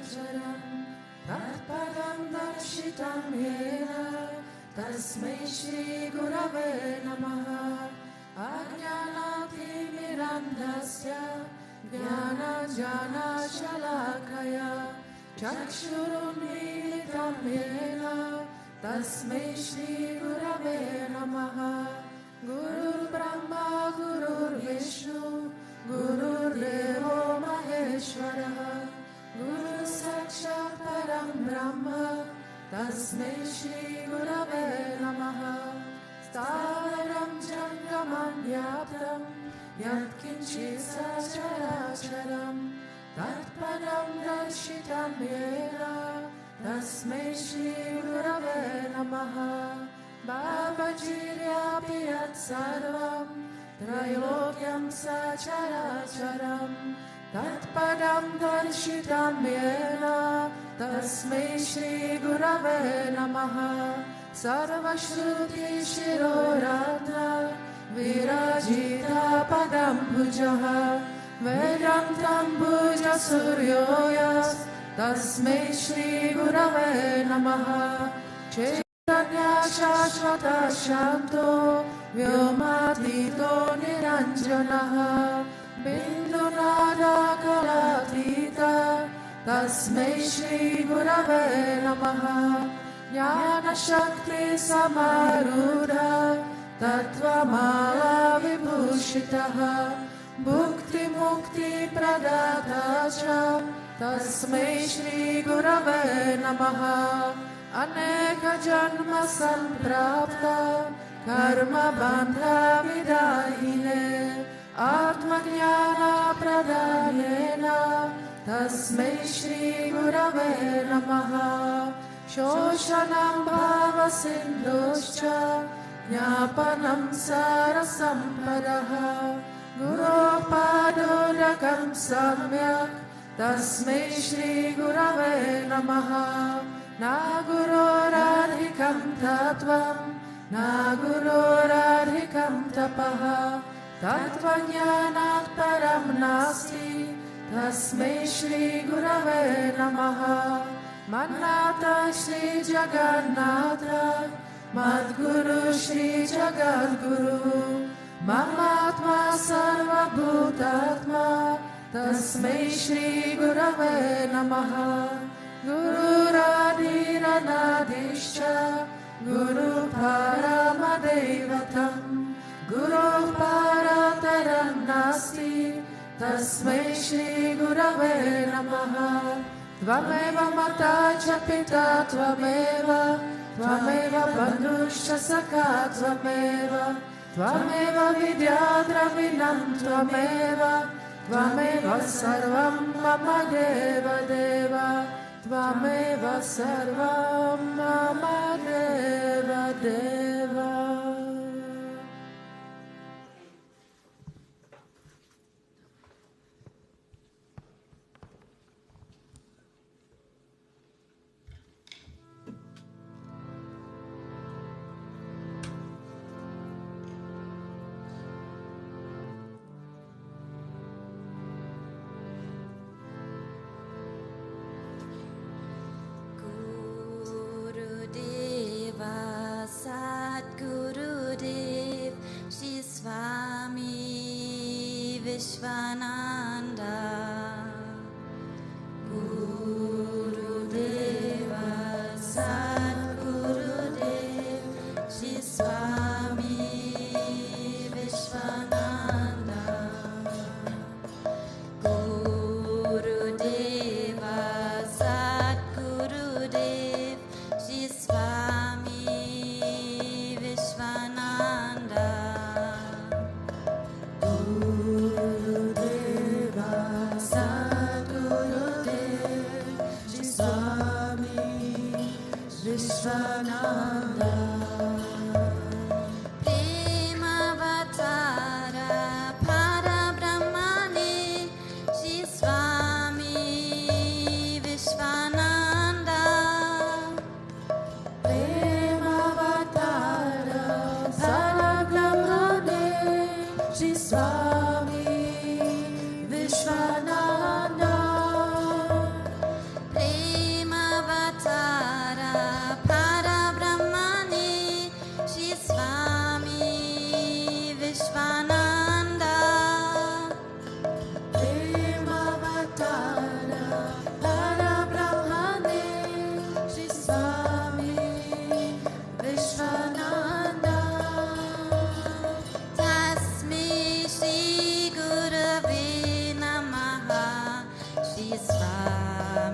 Characharam Tatpadam Darshitam Yena Tasmai Shri Gurave Namaha Ajnanatimirandasya Jnana Shalakaya Chakshurunmilitam Yena Tasmai Shri Gurave Namaha Gurur Brahma Gurur Vishnu Gurur Devo Maheshwara Guru Sakshat Param Brahma Tasmai Shri Gurave Namaha Stharam Jangamam Vyaptam Yat Kinchit Sacharacharam Tatpadam Darshitam Yena Tasmai Shri Gurave Namaha Babajiryapi Yat Sarvam Trailokyam Sacharacharam Tatpadam Darshitam Yena Tasmai Shri Gurave Namaha Sarvashruti Shiroratna Virajita Padam Bhujaha Vedantam Bhuja Suryoyas Tasmai Shri Gurave Namaha Chaitanya Shashvata Shanto Vyomatito Niranjanaha Bindunada Kalatita Tasmai Shri Gurave Namaha Jnana Shakti Samarudha Tattvamala Vibhushitaha Bhukti Mukti Pradata Cha Tasmai Shri Gurave Namaha Aneka Janma Samprapta Karma Bandha Vidahine Atma Jnana Pradhanena Tasmai Shri Gurave Namaha Shoshanam Bhava Sindhuscha Jnapanam Sarasampadaha Guru Padodakam Samyak Tasmai Shri Gurave Namaha Na Guru Radhikam Tattvam Na Guru Radhikam Tapaha Tattvajnanat Param Nasti Tasmai Shri Gurave Namaha Manata Shri Jagannatha Madguru Shri Jagadguru Mamatma Sarva Bhutatma Tasmai Shri Gurave Namaha Guru Radhiranadishcha Guru Paramadevatam Guru Parataram Nasti Tasmai Shri Gurave Namaha Tvameva Mata Cha Pita Tvameva Tvameva Bandhuscha Sakha Tvameva Tvameva Vidyadravinam Tvameva Tvameva Sarvam Mama Deva Deva Tvameva Sarvam Mama Deva Deva. Satgurudev Sri Swami Vishwananda Gurudeva Satgurudev Sri Swami Vishwananda Gurudeva Satgurudev Sri Swami Vishwananda Gurudeva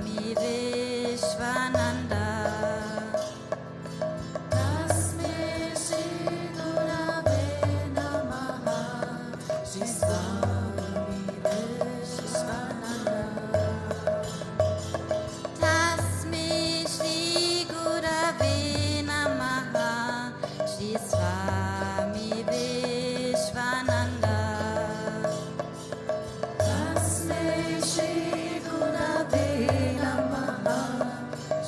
Swami Vishwananda. Tasmai Shri Gurave Namaha, Shri Swami Vishwananda. Tasmai Shri Gurave Namaha, Shri Swami Vishwananda. Tasmai Shri Gurave Namaha,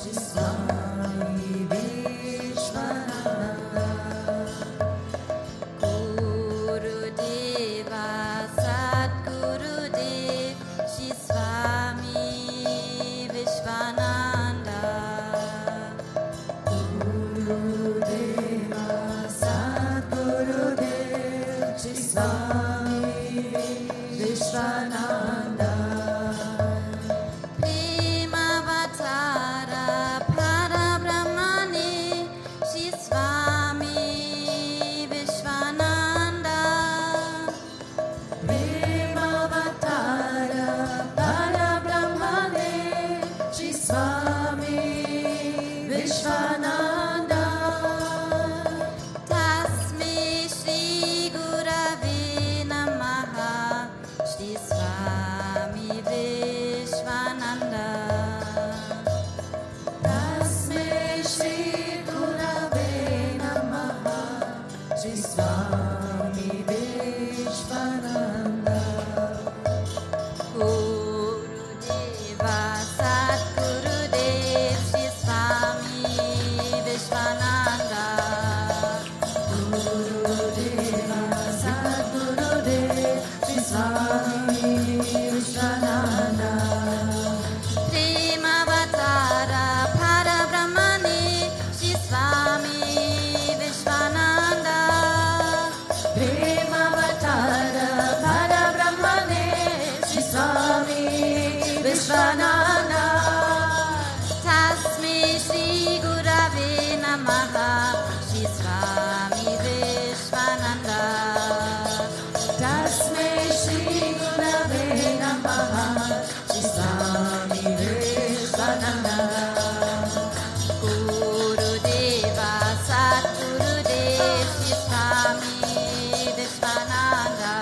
Shri Swami Vishwananda. Gurudeva Satgurudev Shri Swami Vishwananda. Gurudeva Satgurudev Shri Swami Vishwananda. Premavatara Parabrahmane Shri Swami Vishwananda. Premavatara Parabrahmane Shri Swami Vishwananda. Tasmai Shri Gurave Namaha, Shri Swami Vishwananda. Tasmai Shri Gurave Namaha, Shri Swami Vishwananda. Gurudeva Satgurudev Shri Swami Vishwananda. Gurudeva Satgurudev Shri Swami Vishwananda. Premavatara Parabrahmane Shri Swami Vishwananda. Premavatara Parabrahmane Shri Swami Vishwananda. Tasmai Shri Gurave Namaha, Shri Swami Vishwananda. Tasmai Shri Gurave Namaha, Shri Swami Vishwananda. Gurudeva Satgurudev Shri Swami Vishwananda.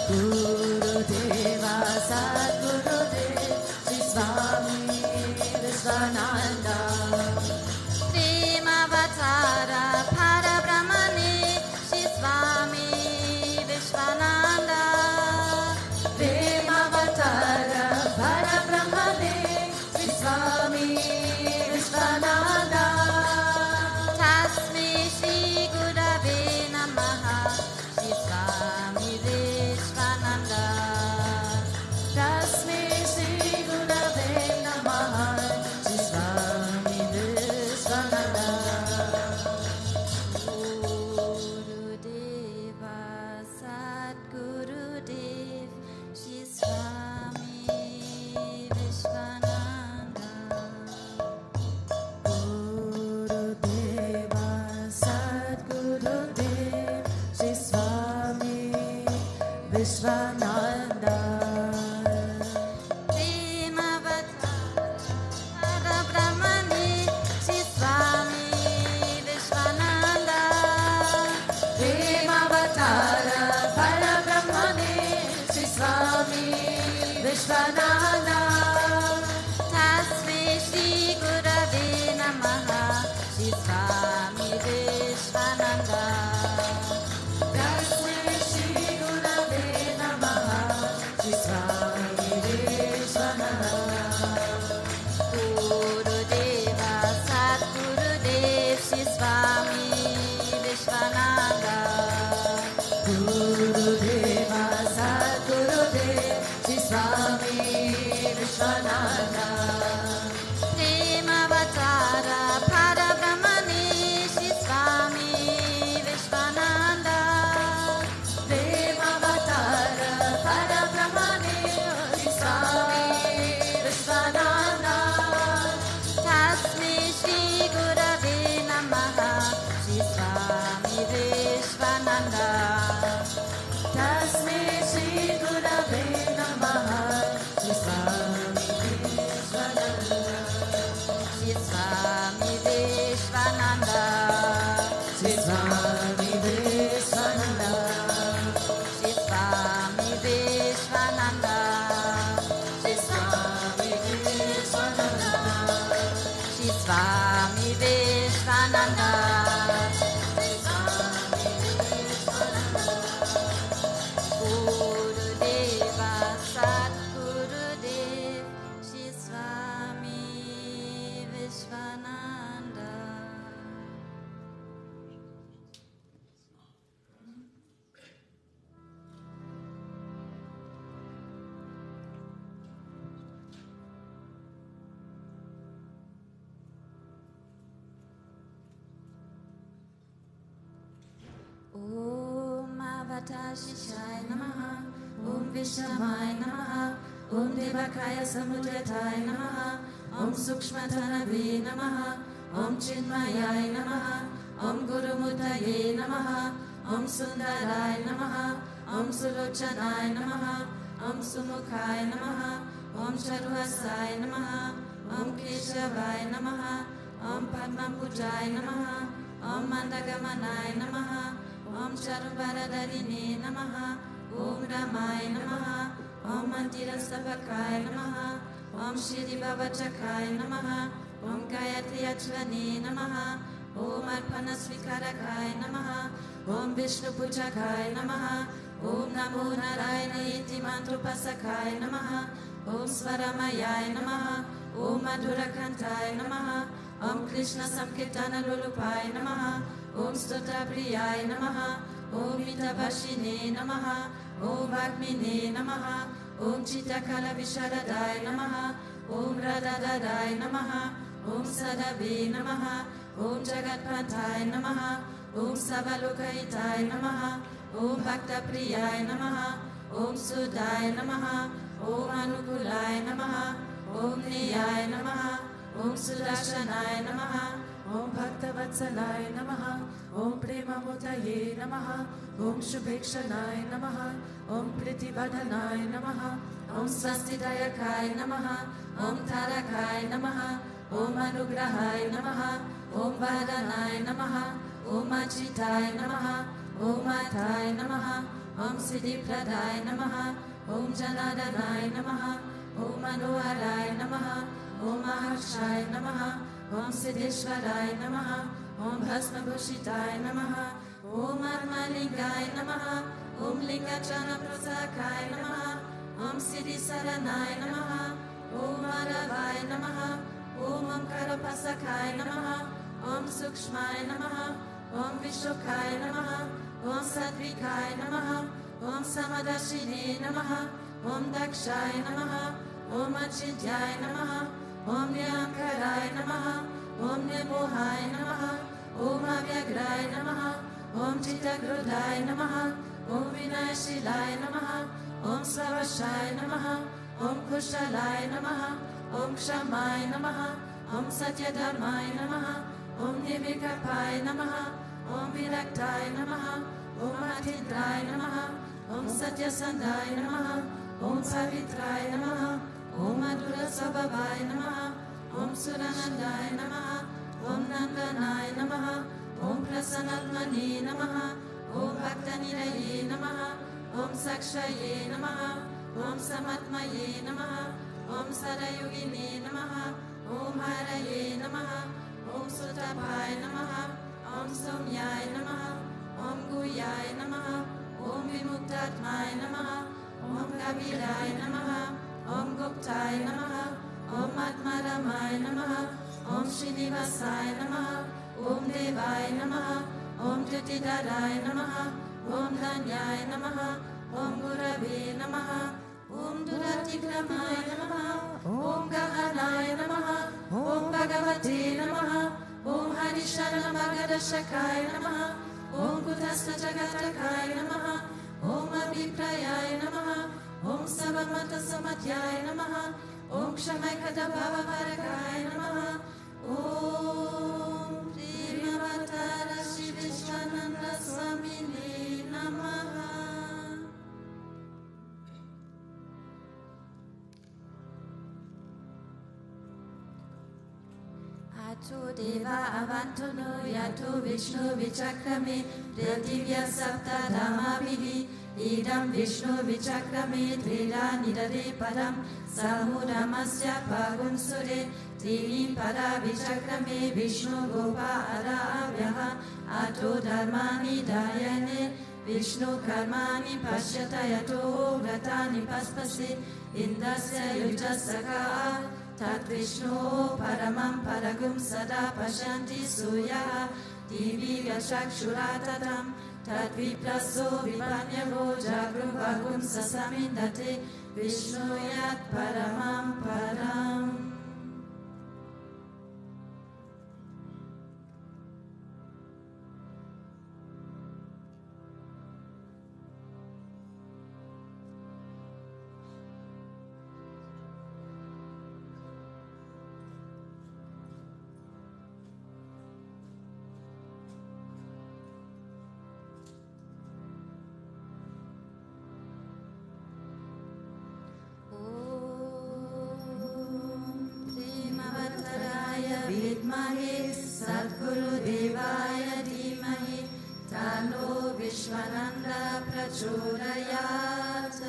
Gurudeva Satgurudev Shri Swami Vishwananda. Premavatara Parabrahmane Shri Swami Vishwananda. Premavatara Parabrahmane Shri Swami Vishwananda. Tasmai Shri Gurave Namaha, Shri Swami Vishwananda. Tasmai Shri Gurave Namaha, Shri Swami Vishwananda. Gurudeva Satgurudev Shri Swami Vishwananda. Gurudeva Satgurudev Shri Swami Vishwananda. Premavatara Parabrahmane Shri Swami Vishwananda. Premavatara Parabrahmane Shri Swami Vishwananda. Tasmai Shri Gurave Namaha, Shri Swami Vishwananda. Tasmai Shri Gurave Namaha, Shri Swami Vishwananda. Gurudeva Satgurudev Shri Swami Vishwananda. Gurudeva Satgurudev Shri Swami Vishwananda. Premavatara Parabrahmane Shri Swami Vishwananda. Premavatara Parabrahmane Shri Swami Vishwananda. Tasmai Shri Gurave Namaha, Shri Swami Vishwananda. Tasmai Shri Gurave Namaha, Shri Swami Bhagavata Shishaya Namaha, Om Vishamaya Namaha, Om Devakaya Samudrataya Namaha, Om Sukshmatanabe Namaha, Om Chinmayaya Namaha, Om Gurumutaye Namaha, Om Sundaraya Namaha, Om Sulochanaya Namaha, Om Sumukhaya Namaha, Om Charuhasaya Namaha, Om Keshavaya Namaha, Om Padmapujaya Namaha, Om Mandagamanaya Namaha, Om Charubharadharine Namaha, Om Ramaya Namaha, Om Mantirastabhakaya Namaha, Om Shri Bhavachakaya Namaha, Om Gayatri Achvane Namaha, Om Arpanasvikarakaya Namaha, Om Vishnu Pujakaya Namaha, Om Namo Narayana Iti Mantrupasakaya Namaha, Om Svaramayaya Namaha, Om Madhurakantaya Namaha, Om Krishna Samkirtana Lulupaya Namaha, Om Stotapriyaya Namaha, Om Mitabashine Namaha, Om Bhakmine Namaha, Om Chitakala Visharadaya Namaha, Om Radadadaya Namaha, Om Sadave Namaha, Om Jagatpantaya Namaha, Om Savalokaitai Namaha, Om Bhaktapriyaya Namaha, Om Sudaya Namaha, Om Anukulaya Namaha, Om Niyaya Namaha, Om Sudarshanaya Namaha, Om Bhaktavatsalaya Namaha, Om Premamutaye Namaha, Om Shubhekshanaya Namaha, Om Pritibhadanaya Namaha, Om Swastidayakaya Namaha, Om Tarakaya Namaha, Om Anugrahaya Namaha, Om Vadanaya Namaha, Om Achitaya Namaha, Om Ataya Namaha, Om Siddhipradaya Namaha, Om Janadanaya Namaha, Om Manoharaya Namaha, Om Maharshaya Namaha, Om Siddheshwaraya Namaha, Om Bhasmabhushitaya Namaha, Om Armalingaya Namaha, Om Lingachana Prasakaya Namaha, Om Siddhi Saranaya Namaha, Om Aravaya Namaha, Om Amkarapasakaya Namaha, Om Sukshmaya Namaha, Om Vishokaya Namaha, Om Sattvikaya Namaha, Om Samadashine Namaha, Om Dakshaya Namaha, Om Achintyaya Namaha, Om Nyankaraya Namaha, Om Nimohaya Namaha, Om Avyagraya Namaha, Om Chittagrudaya Namaha, Om Vinayashilaya Namaha, Om Savashaya Namaha, Om Kushalaya Namaha, Om Kshamaya Namaha, Om Satyadharmaya Namaha, Om Nivikapaya Namaha, Om Viraktaya Namaha, Om Atindraya Namaha, Om Satyasandaya Namaha, Om Savitraya Namaha, Om Madhura Sabhavaya Namaha, Om Suranandaya Namaha, Om Nandanaya Namaha, Om Prasanatmane Namaha, Om Bhaktaniraye Namaha, Om Sakshaye Namaha, Om Samatmaye Namaha, Om Sadayogine Namaha, Om Haraye Namaha, Om Sutapaya Namaha, Om Somyaya Namaha, Om Guyaya Namaha, Om Vimuktatmaya Namaha, Om Kabiraya Namaha, Om Guptaya Namaha, Om Atmaramaya Namaha, Om Srinivasaya Namaha, Om Devaya Namaha, Om Jyotidaraya Namaha, Om Dhanyaya Namaha, Om Gurave Namaha, Om Duratikramaya Namaha, Om Gahanaya Namaha, Om Bhagavate Namaha, Om Harisharana Magadashakaya Namaha, Om Kutasta Jagatakaya Namaha, Om Abhiprayaya Namaha, Om Savamata Samatyaya Namaha, Om Kshamakata Bhavavaragaya Namaha, Om Primavatara Sri Vishwananda Swamine Namaha. Ato Deva Avantano Yato Vishnu Vichakrame Pratibhya Sapta Dhamabhihi Idam Vishnu Vichakrame Trida Nidare Padam Samudamasya Pagunsure Trini Pada Vichakrame Vishnu Gopa Ara Avyaha Ato Dharmani Dayane Vishnu Karmani Pashyata Yato Vratani Paspase Indasya Yujasaka Tat Vishnu Paramam Paragum Sada Pashanti Suya Divi Gachakshuratatam Tat Vipraso Vipanyavo Jagrubhagum Sasamindate Vishnu Yat Paramam Param. Vishwananda Prachodayat.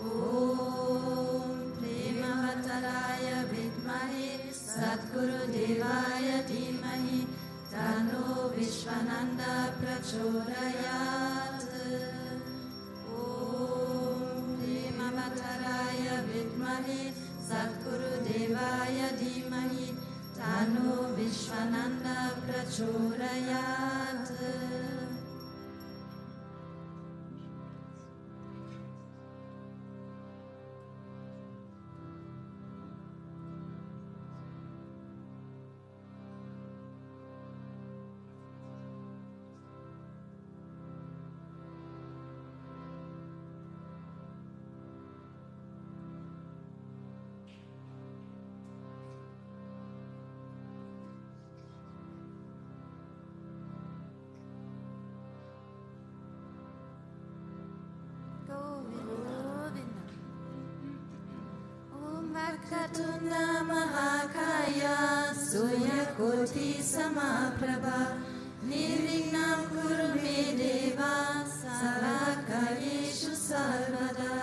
Om Premavattaraya Vidmahi Satguru Devaya Dhimahi Tanno Vishwananda Prachodayat. Om Premavattaraya Vidmahi Satguru Devaya Dhimahi Tanno Vishwananda Prachodayat. Vakatunda Mahakaya Suryakoti Samaprabha Nirvignam Kuru Me Deva Sarvakayeshu Sarvada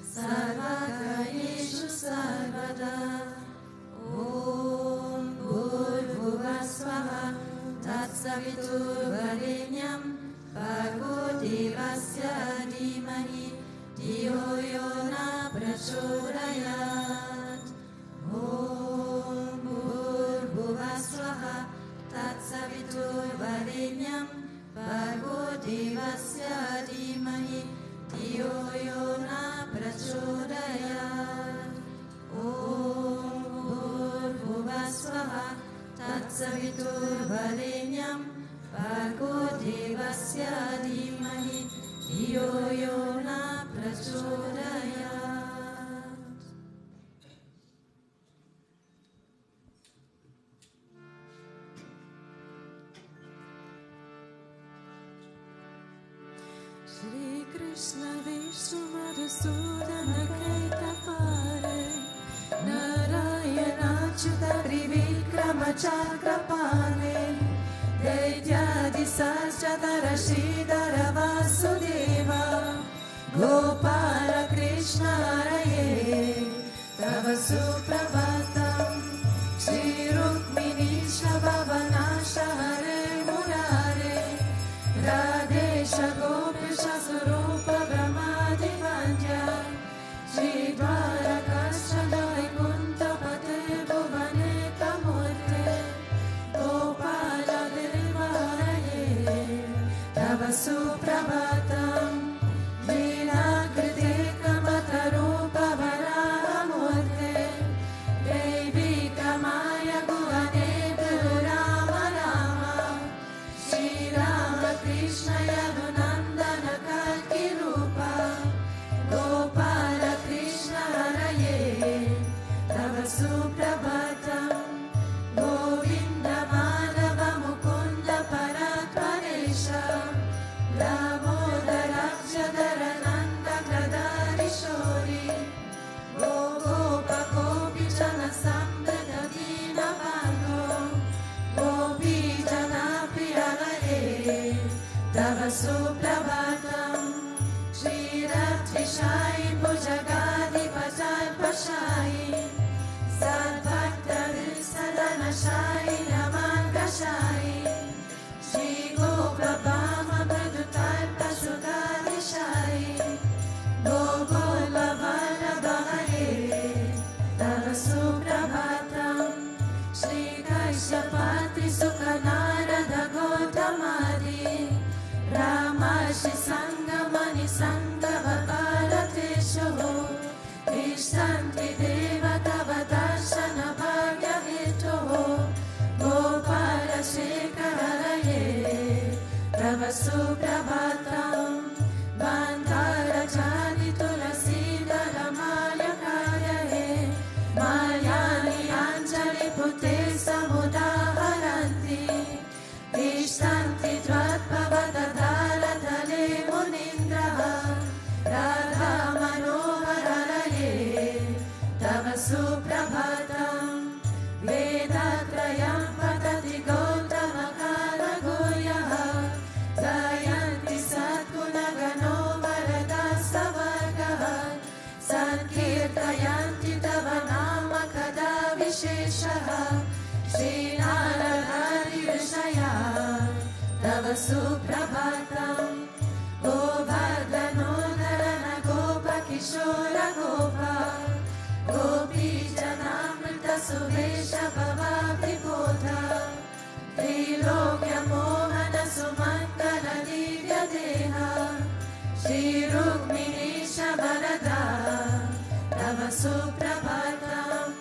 Sarvakayeshu Sarvada. Om Bhurvuvasvaha Tatsaviturvarenyam Bhargo Devasya Dhimahi Dhiyo Yo Na Prachodayat. Om Bhurvuvasvaha Tatsaviturvarenyam Bhargo Devasya Dhimahi Dhiyo Yo Na Prachodayat. Om Bhurvuvasvaha Tatsaviturvarenyam Bhargo Devasya Dhimahi Dhiyo Yo Na Prachodayat. Shri Krishna Vishnu Madhusudana Kaitapare Narayana Achyuta Trivikrama Chakrapane Daityadi Sahasradhara Sridhara Vasudeva Gopala Krishna Haraye Tava Suprabhatam Shri Rukmini Shabhavanasha Hare Murare Radesha Gopisha Surupa Brahmadi Vandya Shri Dwarakasha Vaikunta Pate Bhuvane Kamurte Gopala Deva Haraye Tava Suprabhatam Vinakrite Kamatarupa Varahamurte Devi Kamaya Guhane Guru Rama Rama Shri Rama Krishna Yadunandana Kalki Rupa Gopala Krishna Haraye Tava Suprabhatam Govinda Madhava Mukunda Paratparesha Damodaraksha-dharananda Kadari-shori Gopa Gopi Jana Sambrata Dina Bando Gopi Jana Priyalare Tava Suprabhatam Shri Ratri-shai Bhujagadi Bajai Pashai Sadbhakta Sadana-shai Namanga-shai Shri Gopabhama Pradutai Pasudari-shai Gogola Vallabha Hare Tava Suprabhatam Shri Kaishapati Sukhanarada Gautamadi Ramashi Sangamani Sangava Bharatesho Ishtanti Deva Tava Darshana Bhagya Hito Gopala Shekhara Haraye Tava Suprabhatam Bandhara Jadi Tulasidara Maya Karyahe Mayani Anjali Pute Samudaharanti Ishtanti Dvatpavadadara Dale Munindraha Radha Manohara Haraye Tava Suprabhatam Vedatrayam Patati Gautama Kara Goyaha Zayan सुरेशः श्रीनारदादि ऋषया तव सुप्रभातम् गोवर्धनोदरन गोपकिशोर गोपा गोपीजनामृत सुवेश भवाभिबोधा त्रैलोक्यमोहन सुमङ्गल दिव्य देहा श्रीरुक्मिणीश वरदा तव सुप्रभातम्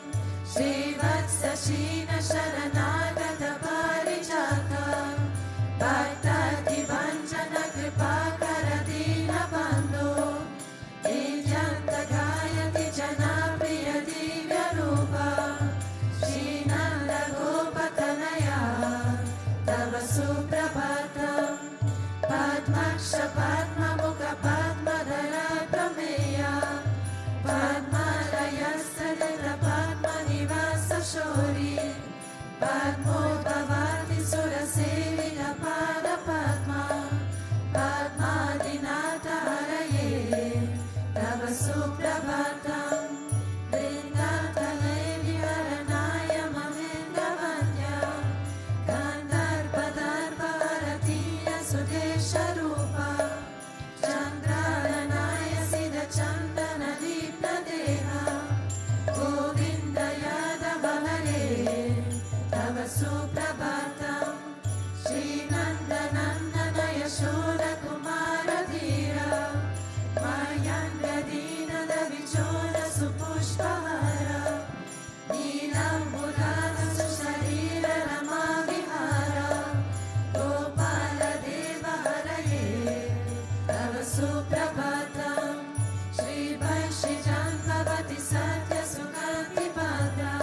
श्रीवत्स शीन शरणागत पारिजाता भक्तादिभञ्जन कृपाकर दीनबन्धो नित्यन्त गायति जनाप्रिय दिव्यरूपा श्रीनन्द गोपतनया तव सुप्रभातम् पद्मक्ष पद्ममुख पद्मधर प्रमेया पद्मालयस्तदित पद्मनिवास शौरी पद्मोपवाति सुरसेवित पादपद्मा पद्मादिनाथ हरये तव सुप्रभातम् वृन्दातले विहरणाय महेन्द्रवन्द्या गन्धर्वदर्पहरतीय सुदेशरूपा चन्द्राननाय सिदचन्दनदीप्तदेहा गोविन्द यादव हरे तव सुप्रभातम् श्रीनन्दनन्दन यशोदकुमार धीरा मयङ्गदीनद विचोद सुपुष्पहार नीलम्बुधार सुशरीर रमा विहार गोपाल देव हरये तव सुप्रभातम् श्रीभैषिजं भवति सत्य सुगन्धि भद्रा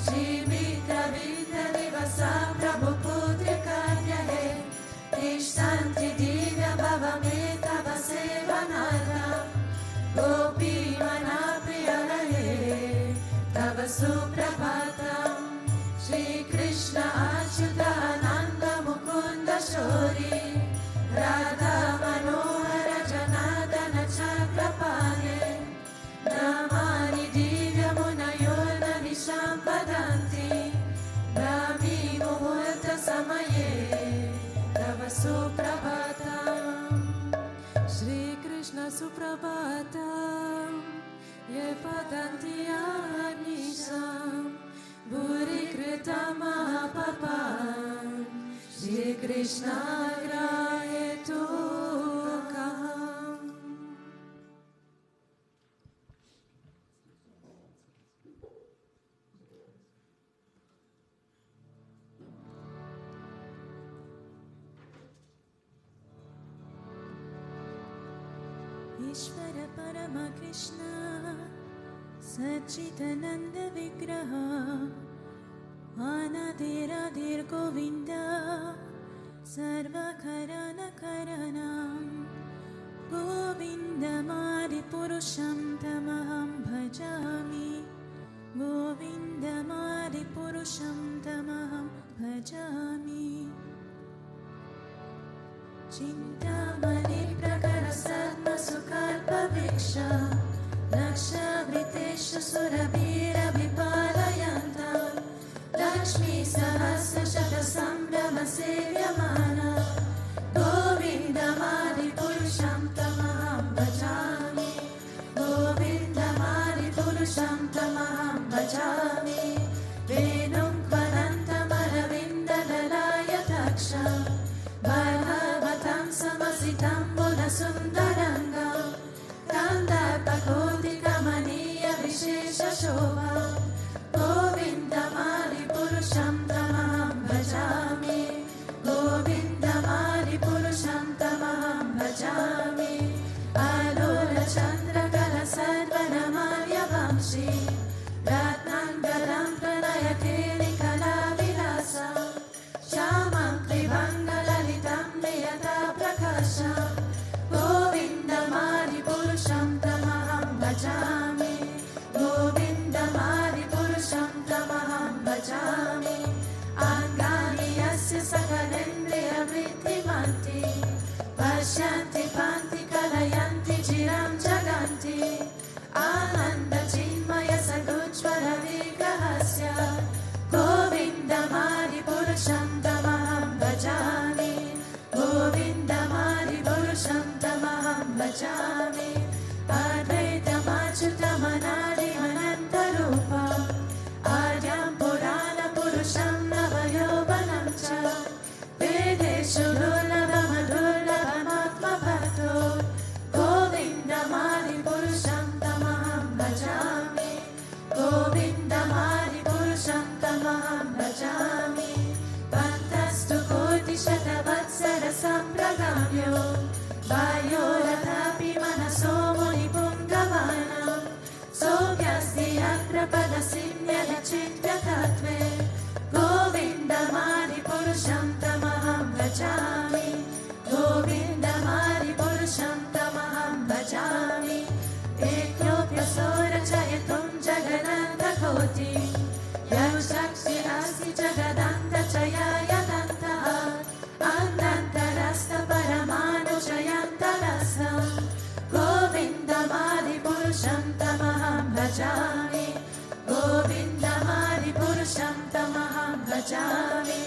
श्रीमित्रविन्द दिवसा प्रभुपुत्रिकार्यहे तिष्ठन्ति दिव्य भवमे तव सेवनार्थम् गोपीमनाप्रिय हरे तव सुप्रभातम् श्रीकृष्ण अच्युत अनन्द मुकुन्द शौरी राधा मनोहर जनार्दन चक्रपाणे नमानि दिव्यमुनयो न निशां वदन्ति ब्राह्मी मुहूर्त समये तव सुप्रभातम् श्रीकृष्ण सुप्रभातम् ये पतन्ति अनिशाम् भूरि कृतमपापान् श्रीकृष्णाग्राह्यतु कम् ईश्वर परम कृष्ण सच्चिदानन्द विग्रह अनादिरादिर् गोविन्द सर्वकरणकरणं गोविन्दमादिपुरुषं तमहं भजामि गोविन्दमादिपुरुषं तमहं भजामि चिन्तामणि प्रकर सद्मसुकल्पवृक्ष लक्षवृतेश सुरभिरभिपालयन्ता लक्ष्मी सहस्रशतसम्भ्रम सेव्यमाना गोविन्दमादिपुरुषं तमहं भजामि गोविन्दमादिपुरुषं तमहं भजामि वेणुं त्वनन्तमरविन्ददलायताक्षं बलवतं समसितं बुलसुन्दरङ्गं कन्दर्पकोटिकमनीय विशेषशोभा गोविन्दमादिपुरुषं तमहं भजामि गोविन्दमादिपुरुषं तमहं भजामि आलोलचन्द्रकलसर्वनमाल्यवंशी रत्नाङ्गलं प्रणयकेलिकलाविलासा श्यामं त्रिभङ्गललितं नियता प्रकाशं गोविन्दमादिपुरुषं तमहं भजामि गोविन्दमादिपुरुषं तमहं भजामि अङ्गानि यस्य सकलेन्द्रियवृत्तिमन्ति पश्यन्ति पान्ति कलयन्ति चिरं जगन्ति आनन्दचिन्मय भजामि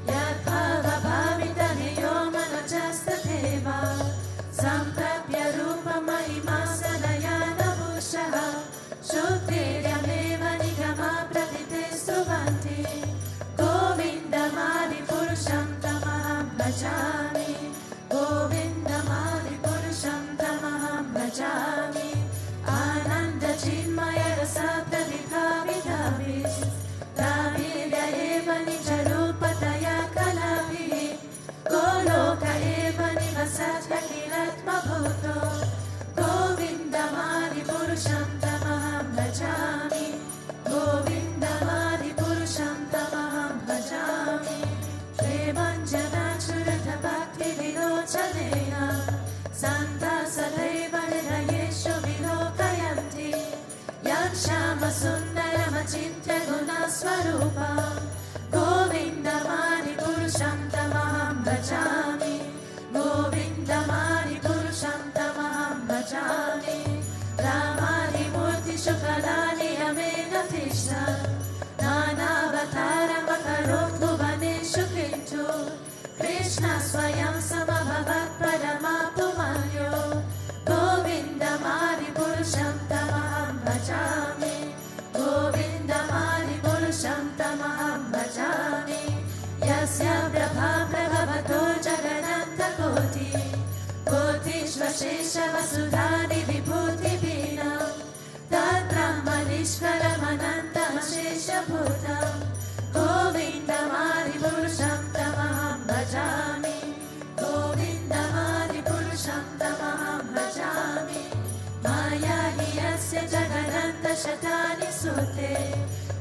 यद्भावभावितधियो मनोजस्तथैव सम्प्राप्य रूपमहिमा सनयानभूषः श्रुतिर्यमेव निगमा प्रतिते स्तुवन्ति गोविन्दमादिपुरुषं तमहं भजामि गोविन्दमादिपुरुषं तमहं भजामि आनन्दचिन्मयरसप्रतिभाविधाभिः ताभिर्य एव निजरूपतया कलाभिः गोलोक एव निवसत्यखिलात्मभूतो गोविन्दमादिपुरुषं तमहं भजामि गोविन्दमादिपुरुषं तमहं भजामि प्रेमञ्जनाच्युतभक्तिविलोचनेन सन्ता सदैव हृदयेषु विलोकयन्ति यं श्यामसुन्दरमचिन्त्य गुणस्वरूपं गोविन्दमादिपुरुषं तमहं भजामि गोविन्दमादिपुरुषं तमहं भजामि रामादिमूर्तिषु फलानि यमेन तिष्ठन् नानावतारमकरोत् भुवनेषु किन्तु कृष्ण स्वयं समभवत् परमापुमान्यो गोविन्दमादिपुरुषं तमहं भजामि गोविन्दमादिपुरुषं तमहं भजामि यस्य प्रभा प्रभवतो जगदन्तकोटि कोटिष्वशेषवसुधादिविभूतिभिः तद्ब्रह्मनिष्कलमनन्तमशेषभूतं गोविन्दमादिपुरुषं तमहं भजामि गोविन्दमादिपुरुषं तमहं भजामि माया हि यस्य जगदन्तशतानि सूते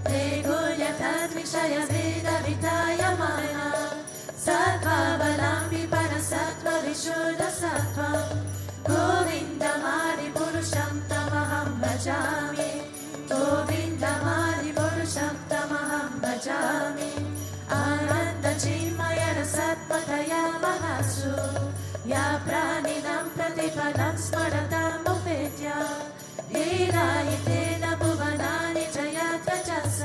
ते गुह्यतद्विषयभेदवितायमाना सत्त्वावलम्बि परसत्त्वविशुद्धसत्त्वं गोविन्दमादिपुरुषं तमहं भजामि गोविन्दमादिपुरुषं तमहं भजामि आनन्दचिन्मयरसत्त्वतया महासु या प्राणिनां प्रतिपदं स्मरतामुपेत्य लीलायितेन भुवनानि जयत्र च स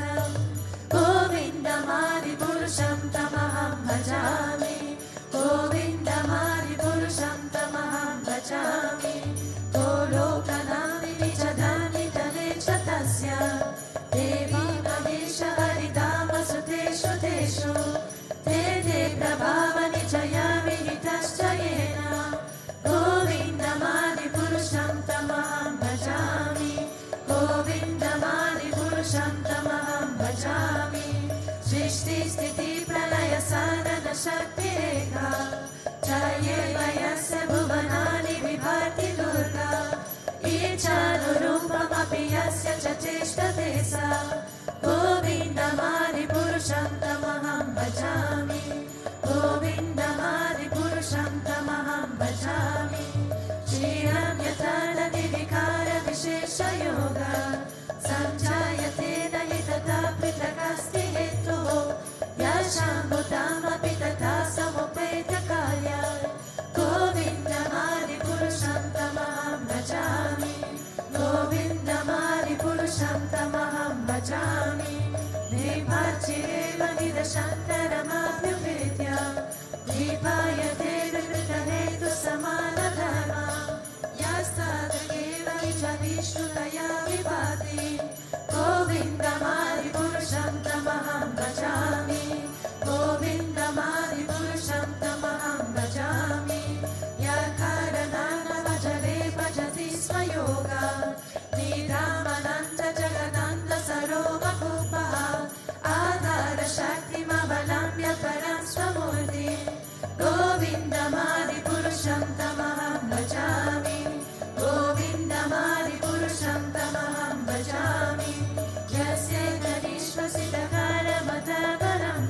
गोविन्दमादिपुरुषं तमहं भजामि गोविन्दमादिपुरुषं तमहं भजामि गोलोकनानि निजधानि तले च तस्य देवी महेश हरिधामसुतेषु तेषु ते ते प्रभावनि जया विहितश्च येन गोविन्दमादिपुरुषं तमहं भजामि गोविन्दमादिपुरुषं तमहं भजामि सृष्टिस्थितिप्रलयसाधनशक्तिरेखा जयेव यस्य भुवनानि विभाति दुर्गा ईचानुरूपमपि यस्य च चेष्टते सा गोविन्दमादिपुरुषं तमहं भजामि गोविन्दमादिपुरुषं तमहं भजामि क्षीरं यथा नदिविकारविशेषयोगा सञ्जायते न हि तथा पृथगस्ति हेतुः यशाम्बुतामपि तथा समुपेतकार्या गोविन्दमादिपुरुषं तमहं भजामि गोविन्दमादिपुरुषं तमहं भजामि दीपाचिरेव निदशान्तरमाभ्युपेत्य दीपायते विवृतहेतुसमानधर्मा यस्तादृगेव च विष्णुतया विभाति गोविन्दमादिपुरुषं तमहं भजामि गोविन्दमादिपुरुषं तमहं भजामि यकारणानवजले भजति स्म योगा निरामनन्त जगदन्तसरोमकूपः आधारशक्तिमवलम्ब्य परं स्वमूर्ति गोविन्दमादिपुरुषं तमहं भजामि गोविन्दमादिपुरुषं तमहं भजामि यस्य कनिष्वसितकालमतबलं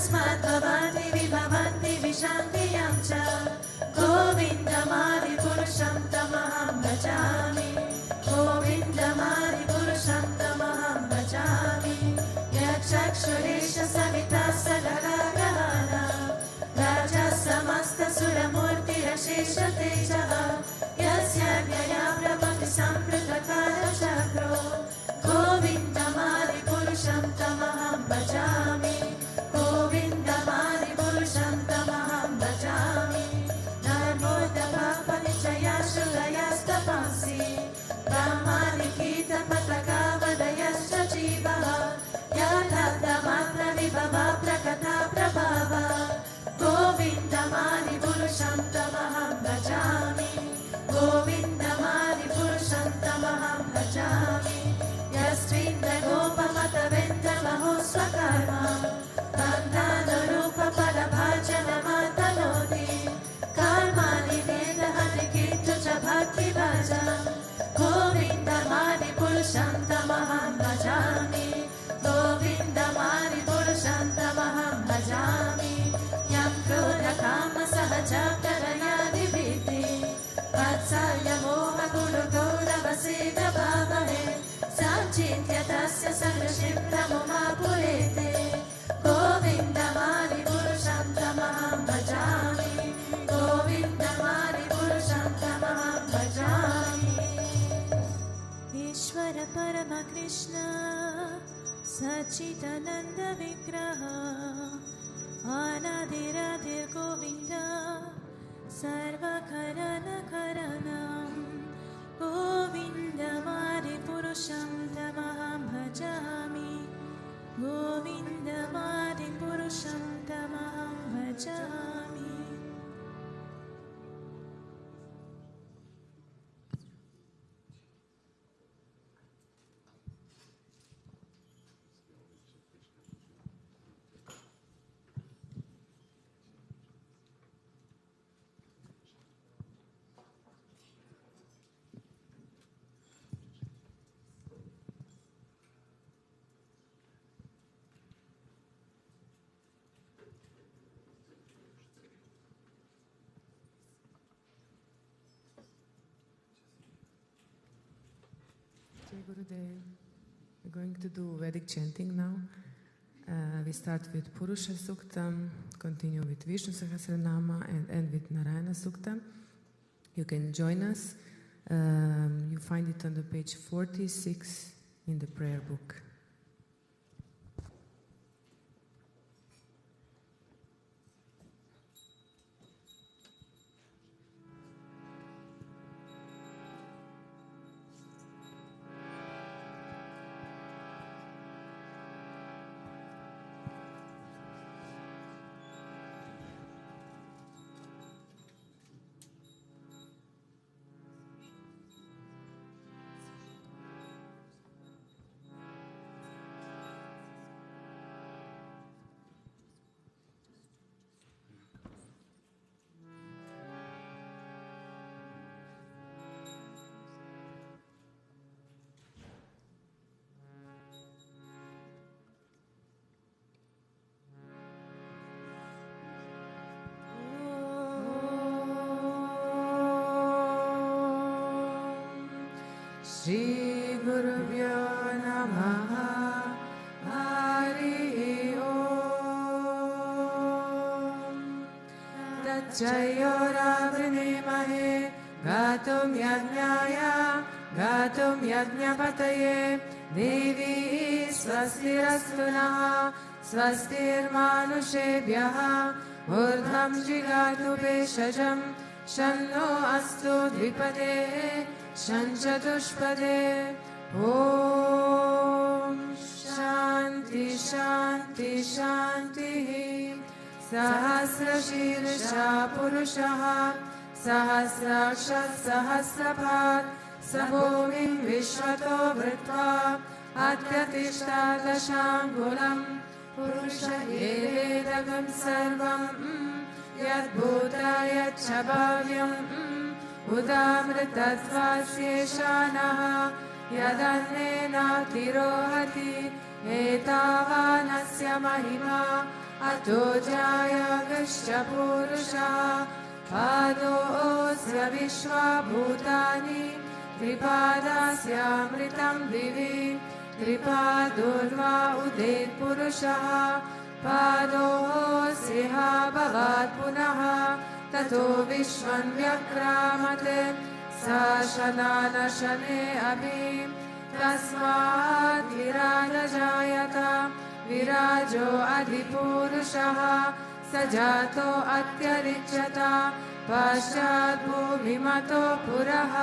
तस्माद्भवन्ति विभवन्ति विशान्तियं च गोविन्दमादिपुरुषं तमहं भजामि गोविन्दमादिपुरुषं तमहं भजामि यच्चक्षुरेश सविता सकलग्रहाणां राजा समस्तसुरमूर्तिरशेषतेजः यस्य ज्ञया प्रभृति सम्पृक्तकालचक्रो गोविन्दमादिपुरुषं तमहं भजामि गोविन्दमादिपुरुषं तमहं भजामि नर्मोदभक्तनिचयाशुलयस्तपंसि ब्रह्मादिकीतपतकावदयश्च जीवः यथार्थमात्रविभवा प्रकथा प्रभाव गोविन्दमादिपुरुषं तमहं भजामि गोविन्दमादिपुरुषं तमहं भजामि यस्त्रीन्द्रगोपमतवेन्द्रमहो स्वकर्म बन्धानुरूपफलभाजनमातनोति कर्माणि वेदहति किन्तु च भक्तिभजं गोविन्दमादिपुरुषं तमहं भजामि गोविन्दमादिपुरुषं तमहं भजामि यं क्रोधकामसहजप्रलयादिभीति वात्सल्यमोहगुरुगौरवसेदभावहे सञ्चिन्त्य तस्य सदृशीं प्रमुमापुरेते गोविन्दमादिपुरुषं तमहं भजामि गोविन्दमादिपुरुषं तमहं भजामि ईश्वर परमकृष्ण सच्चिदानन्द विग्रह अनादिरादिर्गोविन्द सर्वकरणकरणं गोविन्दमादिपुरुषं तमहं भजामि गोविन्दमादिपुरुषं तमहं भजामि Gurudev. We're going to do Vedic chanting now. We start with Purusha Suktam, continue with Vishnu Sahasranama, and end with Narayana Suktam. You can join us. You find it on the page 46 in the prayer book. Shri Gurubhyo Namaha Hari Om Tatchayoravrineemahe Gatum Yajnaya Gatum Yajnapataye Devi Swastirastu Naha Swastirmanushebhyaha Urdham Jigatu Beshajam Shanno Astu Dvipadehe Shanchatushpade Om Shanti Shanti Shanti Sahasra Shirsha Purushaha Sahasraksha Sahasrabhat Sabhomim Vishwato Vritva Atyatishta Dashangulam Purusha Evedagam Sarvam Yad Bhuta Yad Chabhavyam Udamritatvasyeshanaha Yadannena Tirohati Etavanasya Mahima अतो जायागश्च पुरुषः पादोऽस्य विश्वभूतानि त्रिपादास्यामृतं दिवि त्रिपादोर्वा उदेत् पुरुषः पादोऽस्यः भवात् पुनः ततो विश्वं व्यक्रामत् स शनानशने अभि तस्मात् विराजजायत विराजो अधिपुरुषः स जातो अत्यरिच्यत पश्चात् भूमिमतो पुरः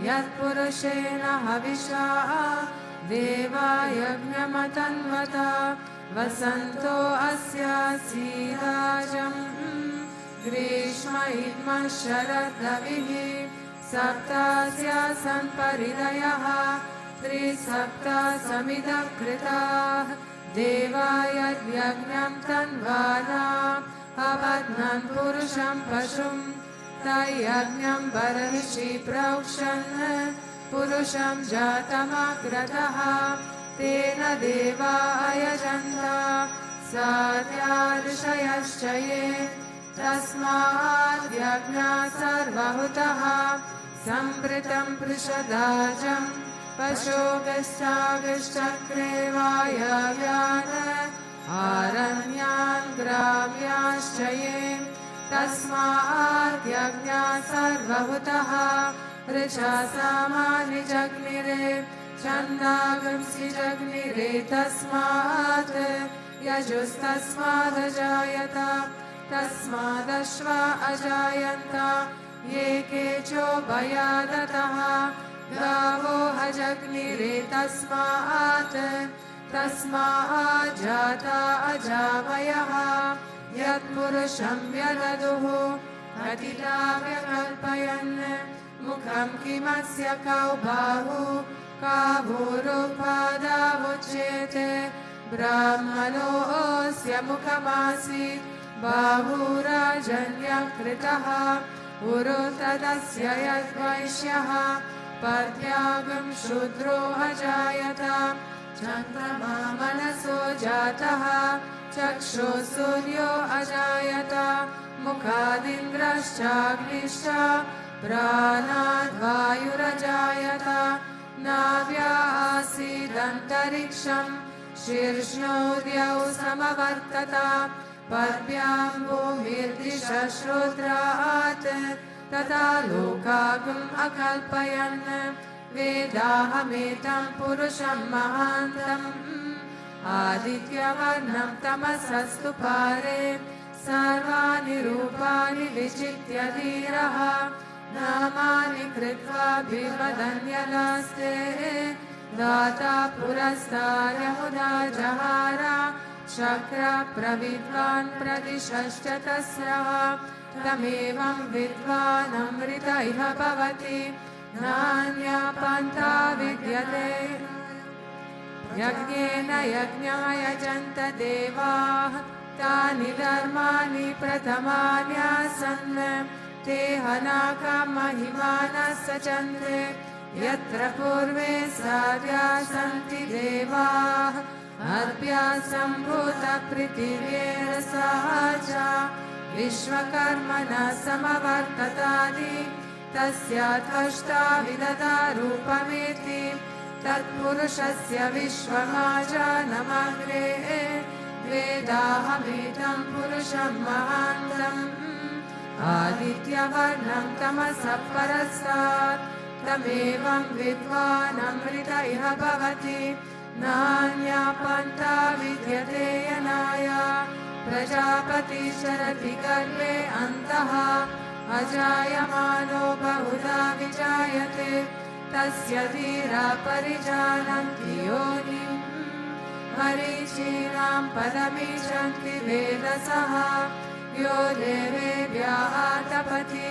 यत्पुरुषेण हविषा देवा यज्ञमतन्वत वसन्तो अस्य सीराजम् ग्रीष्म इद्मः शरदविः सप्तास्य सन्परिदयः त्रिसप्ता समिदः कृताः देवा यज्ञं तन्वाना अबध्नन् पुरुषं पशुं तयज्ञं बर्हिषि प्रोक्षन् पुरुषं जातमग्रतः तेन देवा अयजन्त साध्या ऋषयश्च ये तस्मात् यज्ञात् सर्वहुतः संवृतं पृषदाजं पशुभिश्चाभिश्चक्रे वायव्यान् आरण्यान् ग्राम्याश्च ये तस्मात् यज्ञात् सर्वहुतः ऋचा सामानि जग्निरे छन्दागंसि जग्निरे तस्मात् यजुस्तस्मादजायत तस्मादश्वा अजायन्त ये केचो भयादतः गावो हजग्निरे तस्मात् जाता अजावयः यत्पुरुषं व्यददुः अतिता व्यकल्पयन् मुखं किमस्य कौ बाहु काभूरुपादावुच्येते ब्राह्मणोऽस्य मुखमासीत् बाहुराजन्यकृतः उरु तदस्य यद्वैश्यः पद्यागं शूद्रो अजायत चन्द्रमा मनसो जातः चक्षुः सूर्यो अजायत मुखादिन्द्रश्चाग्निश्च प्राणाद्वायुरजायत नाभ्या आसीदन्तरिक्षं शीर्ष्णोद्यौ समवर्तत पद्भ्यां भूमिर्दिशश्रोत्रात् तथा लोकागम् अकल्पयन् वेदाहमेतं पुरुषं महान्तम् आदित्यवर्णं तमसस्तु पारे सर्वाणि रूपाणि विचित्य धीरः नामानि कृत्वा बिवदन्यलास्ते दाता पुरस्तार्यमुदा जहार शक्र प्रविद्वान् प्रदिशश्च तस्यः तमेवं विद्वानमृत इह भवति नान्या पन्था विद्यते यज्ञेन यज्ञायजन्त देवाः तानि धर्माणि प्रथमान्यासन् ते हनाकमहिमानः सचन्ते यत्र पूर्वे साध्या सन्ति देवाः अभ्यासम्भूतपृथिव्येरसाच विश्वकर्मणा समवर्ततानि तस्यात्वष्टा विदधा रूपमेति तत्पुरुषस्य विश्वमाजानमग्रे वेदाहमेतं पुरुषं महान्तम् आदित्यवर्णं तमसः परस्तात् तमेवं विद्वानमृत इह भवति नान्या पन्था विद्यते यनाय प्रजापतिश्चरति गर्भे अन्तः अजायमानो बहुधा विजायते तस्य धीरा परिजानन्ति योनिम् मरीचीनां पदमीशन्ति वेदसः यो देवेभ्यः तपति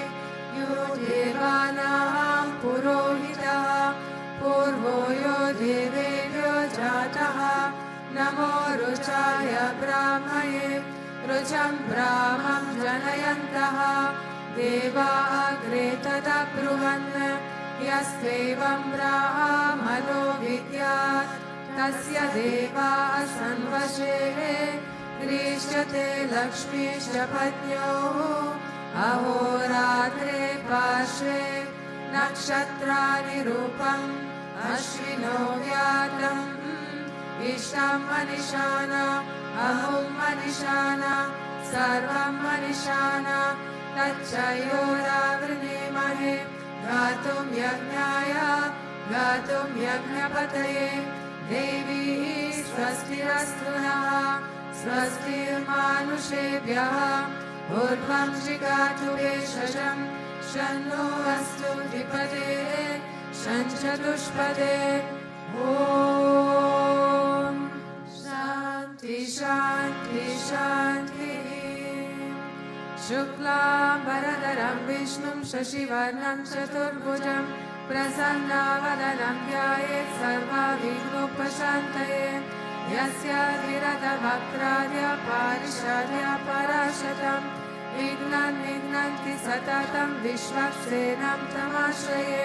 यो देवानां पुरोहितः पूर्वो यो देवेभ्यो जातः नमो रुचाय ब्राह्मये रुचं ब्राह्मं जनयन्तः देवा अग्रे तदब्रुवन् यस्त्वेवं ब्राह्मणो विद्यात् तस्य देवा संवशे ह्रीष्यते लक्ष्मीश्च पत्न्योः अहोरात्रे पार्श्वे नक्षत्राणि रूपम् अश्विनो व्यातम् इष्टं मनिषाना अहुं मनिषाना सर्वं मनिषाना तच्चयोरावृणीमहे गातुं यज्ञाय गातुं यज्ञपतये देवी स्वस्तिरस्तु नः स्वस्तिर्मानुषेभ्यः ऊर्ध्वं जिगातु भेषजं शन्नो अस्तु द्विपदे शञ्चतुष्पदे ॐ शान्ति शान्ति शान्तिः शुक्लाम्बरधरं विष्णुं शशिवर्णं चतुर्भुजं प्रसन्नवदनं ध्यायेत् सर्वविघ्नोपशान्तये यस्य विरतवक्त्राद्य पारिषाद्य पराशतं विघ्नं विघ्नन्ति सततं विश्वक्सेनं तमाश्रये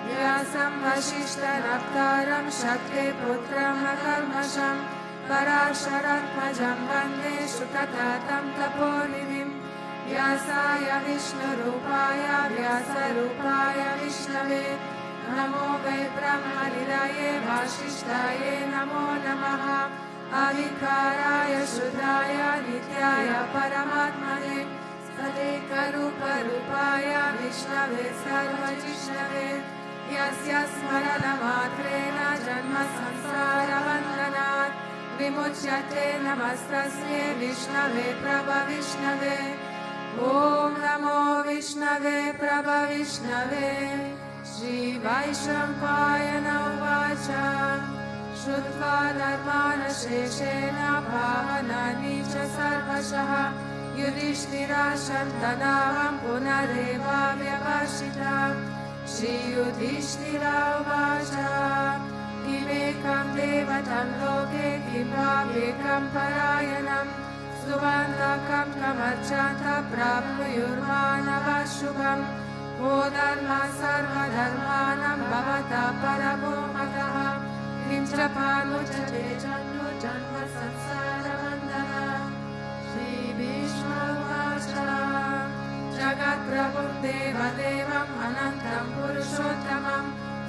व्यासं वसिष्ठनप्तारं शक्ते पुत्रमकल्मषं पराशरात्मजं वन्दे शुकतातं तपोनिधिं व्यासाय विष्णुरूपाय व्यासरूपाय विष्णवे नमो वै ब्रह्मनिधये वासिष्ठाये नमो नमः अविकाराय शुद्धाय नित्याय परमात्मने सदेकरूपरूपाय विष्णवे सर्वजिष्णवे यस्य स्मरणमात्रेण जन्मसंसारबन्धनात् विमुच्यते नमस्तस्यै विष्णवे प्रभविष्णवे ॐ नमो विष्णवे प्रभविष्णवे श्रीवैशम्पायन उवाच श्रुत्वा धर्मानशेषेण भावनानि च सर्वशः युधिष्ठिराशन्तनां पुनरेवाव्यभाषिता श्रीयुधिष्ठिर उवाच किमेकं देवतं लोके किं वाप्येकं परायणं सुबन्धकं कमर्चान्तः प्राप्नुयुर्मानवः शुभम् वो धर्मः सर्वधर्माणां भवतः परमो मतः किं च पानुचते जन्म जन्म संसारबन्धनम् श्रीभीष्मोवाच जगत्प्रभुं देवदेवम् अनन्तं पुरुषोत्तमं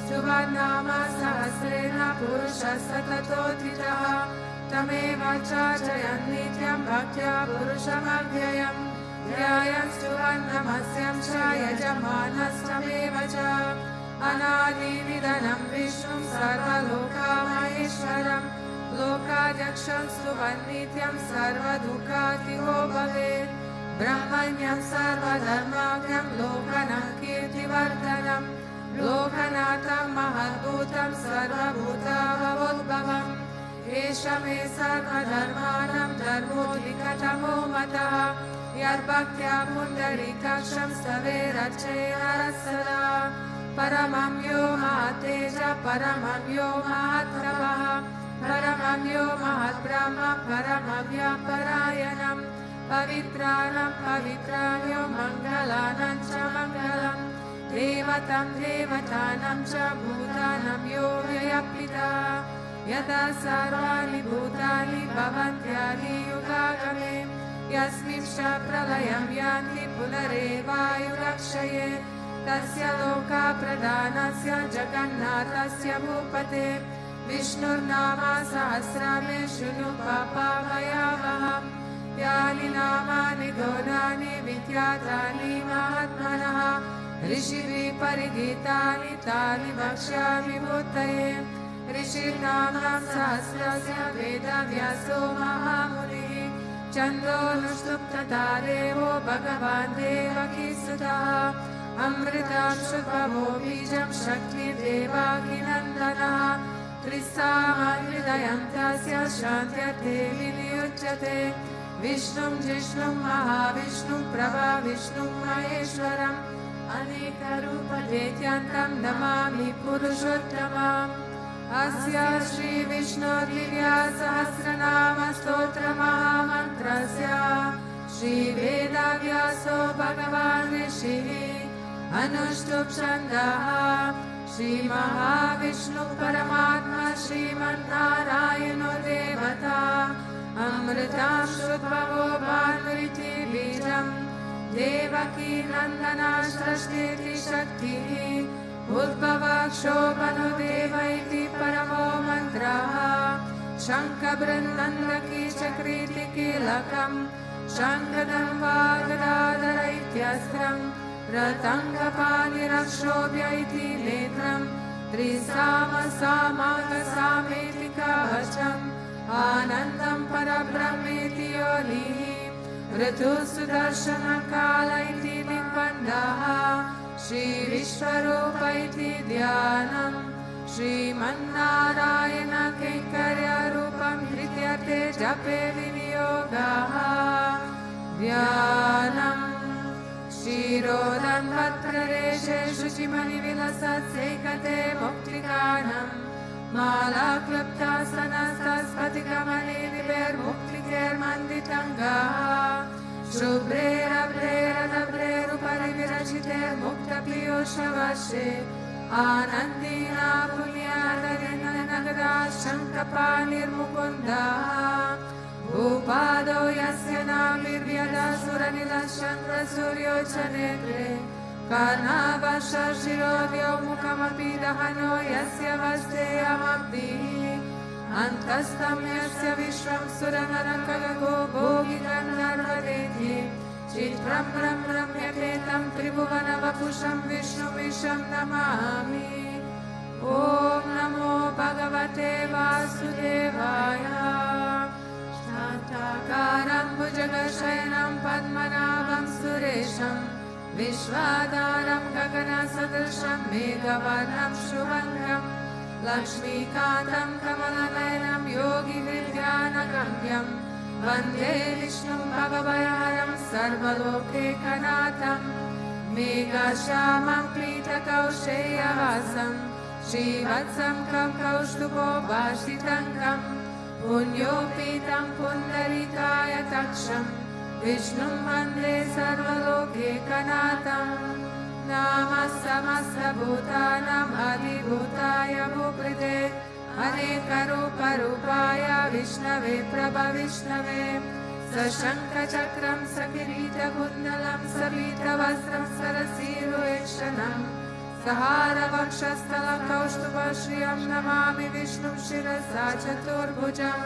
सुवर्णाम सहस्रेण पुरुषः सततोत्थितः तमेव चार्चयन् नित्यं भक्त्या पुरुषमव्ययम् ध्यायन् सुवर्णमस्यं च यजमानस्तमेव च अनादिनिधनं विष्णुं सर्वलोकामहेश्वरं लोकाध्यक्षं स्तुवन्नित्यं सर्वदुःखातिहो भवेत् ब्रह्मण्यं सर्वधर्माख्यं लोकनं कीर्तिवर्धनं लोकनाथं महद्भूतं सर्वभूतावोद्भवम् एष मे सर्वधर्माणां धर्मोऽधिकतमो मतः यद्भक्त्या पुण्डरीकाक्षं स्तवेरर्चेत् सदा परमं यो महत्तेज परमं यो महत्प्रभः परमं यो महद्ब्रह्म परमव्यापरायणं पवित्राणां पवित्राण्यो मङ्गलानां च मङ्गलम् देवतं देवतानां च भूतानां यो व्ययपिता यदा सर्वाणि भूतानि भवन्त्यादि युगागमे यस्मिन् च प्रलयं यान्ति पुनरेवायुरक्षये तस्य लोकप्रधानस्य जगन्नाथस्य भूपते विष्णुर्नाम सहस्रमे शृणु पापभयावहम् यानि नामानि गौणानि विख्यातानि महात्मनः ऋषिभिः परिगीतानि तानि वक्ष्यामि मूर्तये ऋषिर्नाम्नां सहस्रस्य वेदव्यासो महामुनिः छन्दोनुष्टुप्ततारेवो भगवान् देवकीसुतः अमृतं शुभवो बीजं शक्तिर्देवाकिनन्दनः त्रिस्सामहृदयं तस्य शान्त्यर्थे विनियुज्यते विष्णुं जिष्णुं महाविष्णुं प्रभाविष्णुं महेश्वरम् अनेकरूपदेत्यन्तं नमामि पुरुषोत्तमम् अस्य श्रीविष्णुर्दिव्यसहस्रनाम स्तोत्रमहामन्त्रस्य श्रीवेदव्यासो भगवान् ऋषिः अनुष्टुप् छन्दः श्रीमहाविष्णु परमात्मा श्रीमन्नारायणो देवता Amritam Shudbhavo Bhanuriti Bijam Devaki Nandana Shrashtiti Shaktihi Udbhava Kshobhanu Deva iti Paramo Mantraha Shankha Brindandaki Chakriti Kilakam Shankadam Vagadadara Ityastram Ratanga Panirakshobhya iti Netram Trisama Samanga Sametika Vacham Anandam Parabrahmeti Yonihi Ritu Sudarshana Kala iti Nikbandaha Shri Vishwarupa iti Dhyanam Shri Mannarayana Kenkarya Rupam Hrityate Jape Viniyogaha Dhyanam Shri Rodan Vatrareshe Shuchimani Vilasat Sekate Muktikanam Mala Klapta Sanastas Patikamani Niver Muktiker Manditangaha Shubhre Rabre Radabre Rupari Virachiter Mukta Piyosha Vashe Anandina Punyadarina Nagada Shankapanir Mukundaha Upado Yasya Namir Vyada Suranila Chandra Suryo Chanetre Karnavasha Shirodyo Mukamapi Dahano Yasya Vasteyamabdihi Antastam Yasya Vishram Suranarakago Bhogi Gandharvadeti Chitram Ram Ramyaketam Tribhuvana Vapusham Vishnu Visham Namami Om Namo Bhagavate Vasudevaya Shatakaram Bhujagashayanam Padmanabham Suresham Vishwadaram Gagana Sadrasham Meghavarnam Shubhankam Lakshmikantam Kamalanayanam Yogi Vidyanagamyam Vande Vishnum Bhagavayaram Sarvalokeekanatham Meghashamam Klita Kausheyavasam Shrivatsam Kam Kaushtubo Bhashitankam Punyopitam Pundarikaya Taksham Vishnum Vande Sarvalokeekanatham Namasamasta Bhutanam Adibhutaya Bhukrite Aneka Rupa Rupaya Vishnave Prabha Vishnave Sashanka Chakram Sakirita Kundalam Sabita Vastram Sarasiru Ekshanam Sahara Vakshastala Kaushtuva Shriyam Namami Vishnu Shirasa Chaturbhujam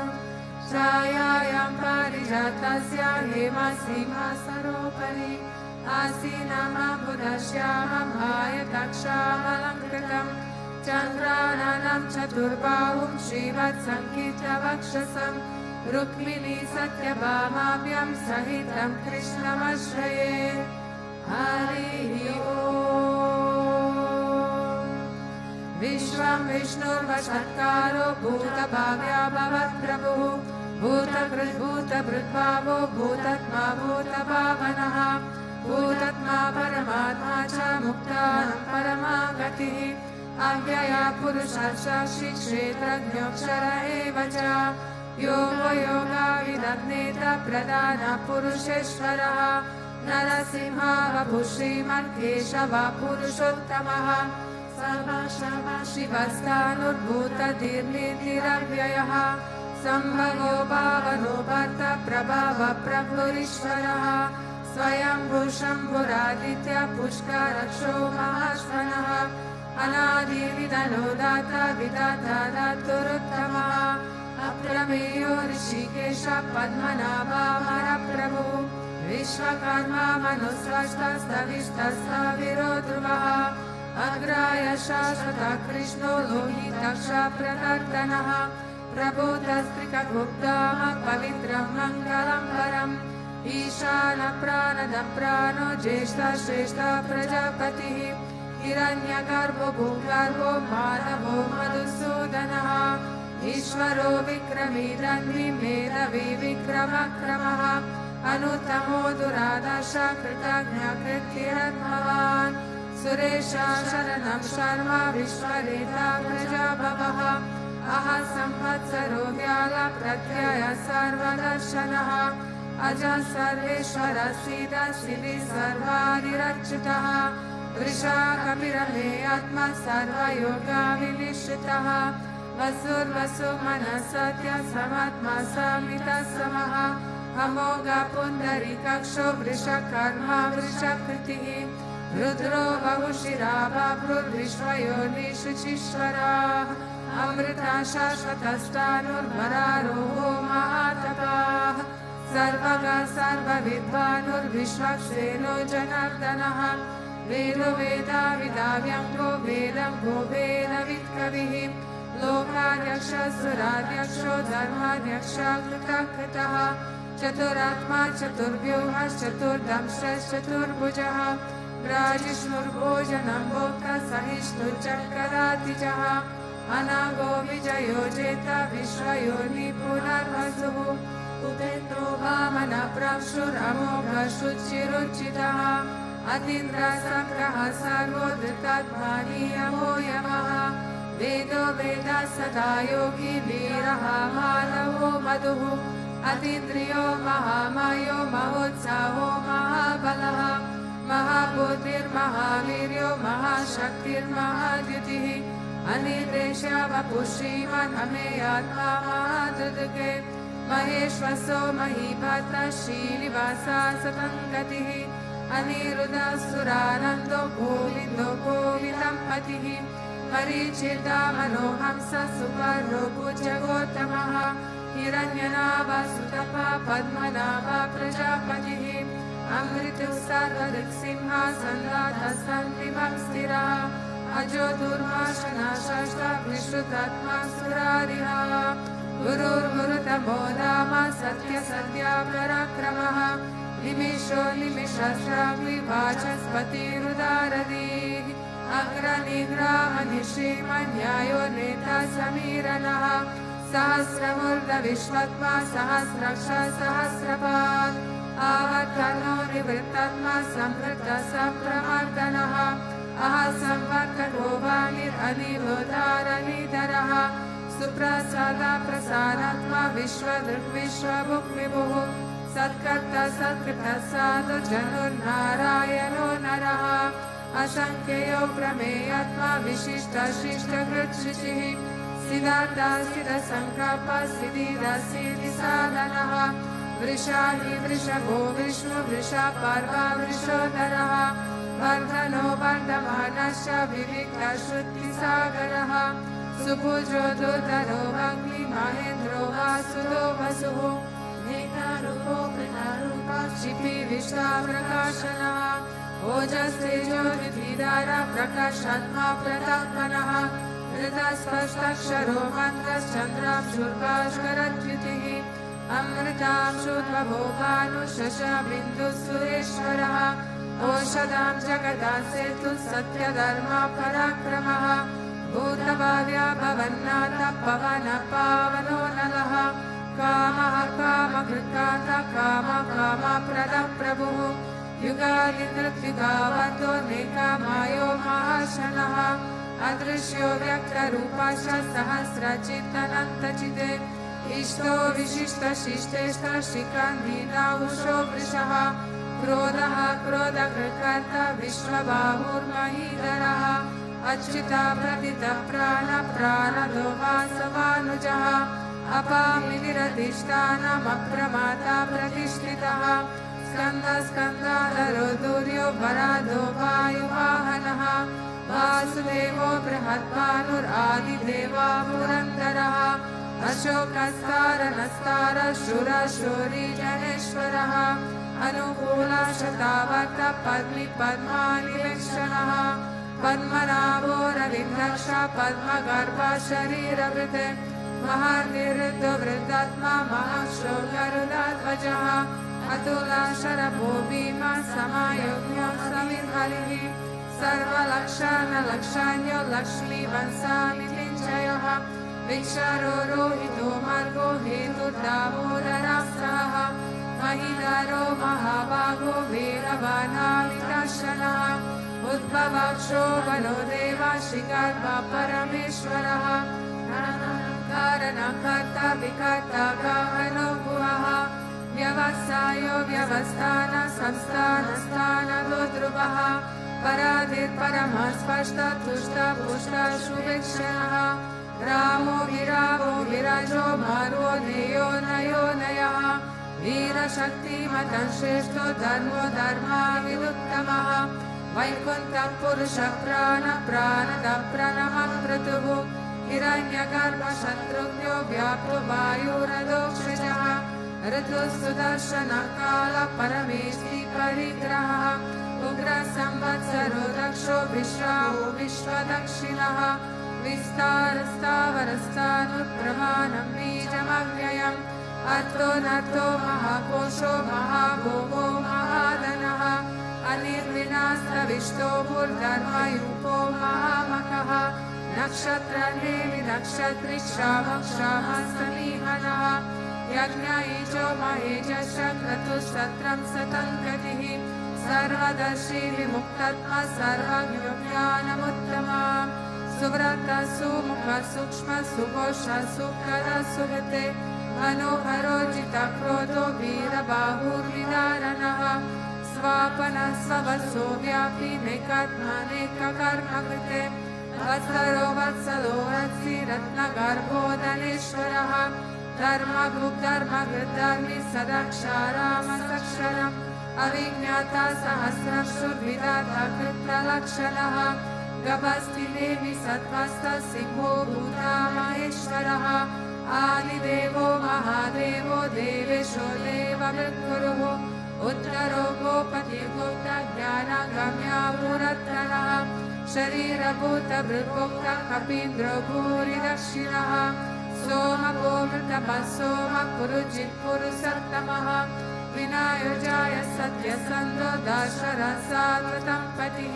Chayayam Parijatasya Hema Simha Saropari Asinamam Budashyamam Hayatakshamalankritam Chandrananam Chaturbahum Shivat Sankita Vakshasam Rukmini Satyabhamabhyam Sahitam Krishnamashraye Hari Om Vishvam Vishnur Vashatkaro Bhuta Bhavya Bhavat Prabhu Bhuta Bhritbhavo Bhutatma Bhuta Bhavanaha Bhutatma Paramatma Cha Muktanam Paramagatihi Avyaya Purushasha Shri Kshetrajnokshara Evacha Yoga Yoga Vidagneta Pradana Purusheshvaraha Narasimha Vapushri Mankeshava Purushottamaha Sarvashava Shivastanur Bhuta Dirnitiravyyaha Sambhago Bhavano Bharta Prabhava Prabhurishvaraha Swayam Bhushambhuraditya Pushkaraksho Mahashvanaha Anadi Vidano Data Vidata Daturuttamaha Aprameyo Rishikesha Padmanabha Maraprabhu Vishwakarma Manusvashtastavishtasva Virodruvaha Agraya Shashvata Krishno Lohitaksha Pratartanaha Prabhudastrika Guptama Pavitram Mangalam Param Ishana Pranadam Prano Jeshta Shreshta Prajapatihi Hiranyagarbho Bhugarbho Madhavo Madhusudanaha Ishvaro Vikramidhanvi Medavi Vikramakramaha Anutamo Duradasha Kritagnya Krithiratmavan Suresha Sharanam Sharma Vishwareta Prajabhavaha Aha Samvatsaro Vyala Pratyaya Sarvadarshanaha Aja Sarveshwara Siddha Siddhi Sarvadirachitaha Vrisha Kapirame Atma Sarva Yoga Vinishitaha Vasu manasatya samatma samita samaha Amoga pundari kaksho vrishakarma vrishakritihi Rudro bahushira babrur vishvayoni shuchishvara Amrita shashvatastanur mararoho mahatapah Sarvaga sarva vidvanur vishvaksheno janardanaha Vedo veda vidavyango vedam go veda vidkavihi Lokadyaksha suradyaksho dharmadyaksha kritakritaha Chaturatma chaturvyuhas chaturdamshas chaturbhujaha Rajishmurbojanam bhokta sahishnu chakkaratijaha Anago vijayo jeta vishvayoni punarvasuhu Upendro vamana prapshur amogha shuchiruchitaha Atindra sangraha sarvo dhritatmani amo yamaha Vedo veda sada yogi viraha madavo madhuhu Atindriyo mahamayo mahotsaho mahabalaha Mahabodhir mahaviryo mahashaktir mahadyutihi Anidresha vapushiman ameyatma mahadridike Maheshvaso mahibhata shilivasa satangatihi Aniruddha suranando govindo govindam patihi Marichita manohamsa suparno puja gotamaha Hiranyanava sutapa padmanava prajapatihi Amritu sarvadik simha sandata sandibam stiraha Ajo durmashana shashta vishrutatma surariha Gurur gurutamo dama satya satya parakramaha Nimisho nimishasragvi vachaspati rudaradi Agranigrama nishimanyayo neta samiranaha Sahasramurda vishvatma sahasraksha sahasrapat Avatano nivrittatma samvrta sampramartanaha Ahasamvartano vanir anivodharanidaraha Suprasada prasanatma vishvadrik vishvabhuk vibhuh Satkarta satkrita sadhu janur narayano naraha Asankyo prameyatma vishishta shishta gritshishih Siddhartha siddha sankapa siddhida siddhi sadhanaha Vrishahi vrishavo vishnu vrisha parva vrishodharaha Vardhano vardhamanasya vivikta shruti sagaraha Subhudro durdaro agni mahendro vasudo vasuhu Nekarupo prinarupa shipi vishta prakashanaha Ojas tejo vidhidara prakashatma pratatmanaha Vridaspashtaksharo mantras chandram shurvashkaratyutihi Amritam shudvabhoganu shasha bindu sureshwaraha Oshadam jagadasetu satya dharma parakramaha Bhutavavya bhavannata pavana pavano nalaha Kamaha kama kritkata kama kama prada prabhu Yugadindratvyugavato nekamayo mahashanaha Adrishyo vyakta rupasha sahasra chittanantachite Ishto vishishta shishteshta shikandina usho vrishaha Krodaha kroda krikarta vishvabahur mahidaraha Achita pratita prana prana dova savanujaha Apaminiradishtanam apramata pratishtitaha Skanda skanda daro duryo varado vayu vahanaha Vasudevo brihatmanur adi deva purandaraha Ashokaskara nastara shura shuri janeshwaraha Anukula shatavarta padmi padmani vikshanaha Padmanavo ravindaksha padma garbha sharira vrite Mahanirito vrittatma mahashrogarudatvajaha Atula sharapo bhima samayogyo samirharihi Sarva lakshana lakshanyo lakshmi vansami tinchayoha Viksharo rohito margo hetu damodarasaha Mahidaro mahavago veravanamitashanaha Udbhavaksho vanodeva shikarva parameshwaraha Karanakarta vikarta kahano guhaha Vyavasayo vyavastana samstana stana dodruvaha Paradir paramaspashta tushta pushta shuvekshanaha रामो विराजो मारो नेयो नयो नयः वीरशक्तिमतं श्रेष्ठो धर्मो धर्माविदुत्तमः वैकुण्ठं पुरुषः प्राणद प्रणमक्रतुः हिरण्यगर्भशत्रुघ्नो व्याप्तो वायुरदोक्षजः ऋतुसुदर्शनकाल परमेष्टि परिग्रहः उग्रसंवत्सरो दक्षो विश्रामो विश्वदक्षिणः विस्तारस्तावरस्तानुप्रमाणं बीजमव्ययम् अर्थो नर्थो महाकोशो महाभोगो महाधनः अनिर्विनास्तविष्टो भूर्धर्मयूपो महामखः नक्षत्रनेमि नक्षत्रिक्षामक्षामः समीहनः यज्ञईशो महेशश्च क्रतुस्तत्रं सतं गतिः सर्वदर्शी विमुक्तत्मा सर्वज्ञो ज्ञानमुत्तमः सुव्रतः सुमुखः सूक्ष्मः सुघोषः सुखदः सुगते मनोहरो जितक्रोधो वीरबाहुर्विदारणः स्वापनः स्ववत्सो व्यापी नैकात्मनेककर्मकृते वत्सरो वत्सलो वत्सि रत्नगर्भो धनेश्वरः धर्मभुग्धर्मकृद्धर्मि सदक्षरामसक्षरम् अविज्ञाता सहस्रशुर्विधाता कृत्रलक्षणः गभस्तिदेवि सत्त्वस्तः सिंहो भूता महेश्वरः आदिदेवो महादेवो देवेशो देवमृत्कुरुः उत्तरो गोपतिर्गुप्तज्ञानगम्याभूरत्नः शरीरभूतभृद्गुप्तः कपीन्द्रो भूरि दक्षिणः सोमभो मृतपः सोमः पुरुजित्पुरुषोत्तमः विनायुजाय सत्यसन्धो दाशरः सात्वतं पतिः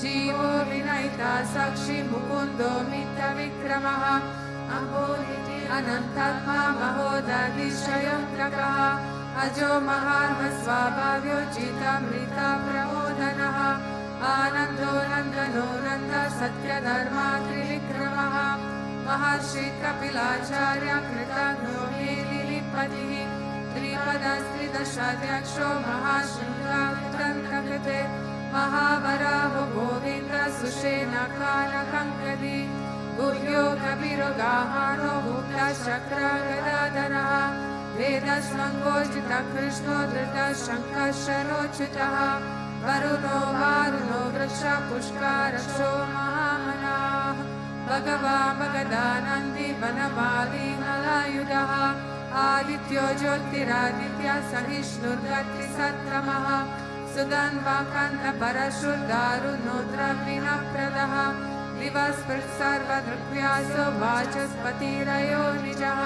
जीवो विनयिता साक्षी मुकुन्दो मित्रविक्रमः अनन्तात्मा महोदधिशयन्त्रकः अजो महार्मस्वाभाव्यो जितामृता प्रमोदनः आनन्दो नन्दनो नन्द सत्यधर्मा त्रिविक्रमः महर्षि कपिलाचार्य कृतघ्नो हेलिलिपतिः त्रिपदस्त्रिदशाध्यक्षो महाशृङ्गाकृते महावराहो गोविन्द सुषेणकालकङ्कदी गुह्यो कपिरो गाहानो भूतशक्रगदाधरः वेदस्वङ्गोजितः कृष्णो धृतः शङ्खशरोच्युतः वरुणो वारुणो वृक्ष पुष्कारक्षो महामनाः भगवा भगदानन्दी वनमाली मलायुधः आदित्यो ज्योतिरादित्य सहिष्णुर्गतिसत्तमः सुगन्धकन्दपरशुर्दारुणो द्रविणप्रदः दिवस्पृक् सर्वदृग्व्यासो वाचस्पतिरयो निजः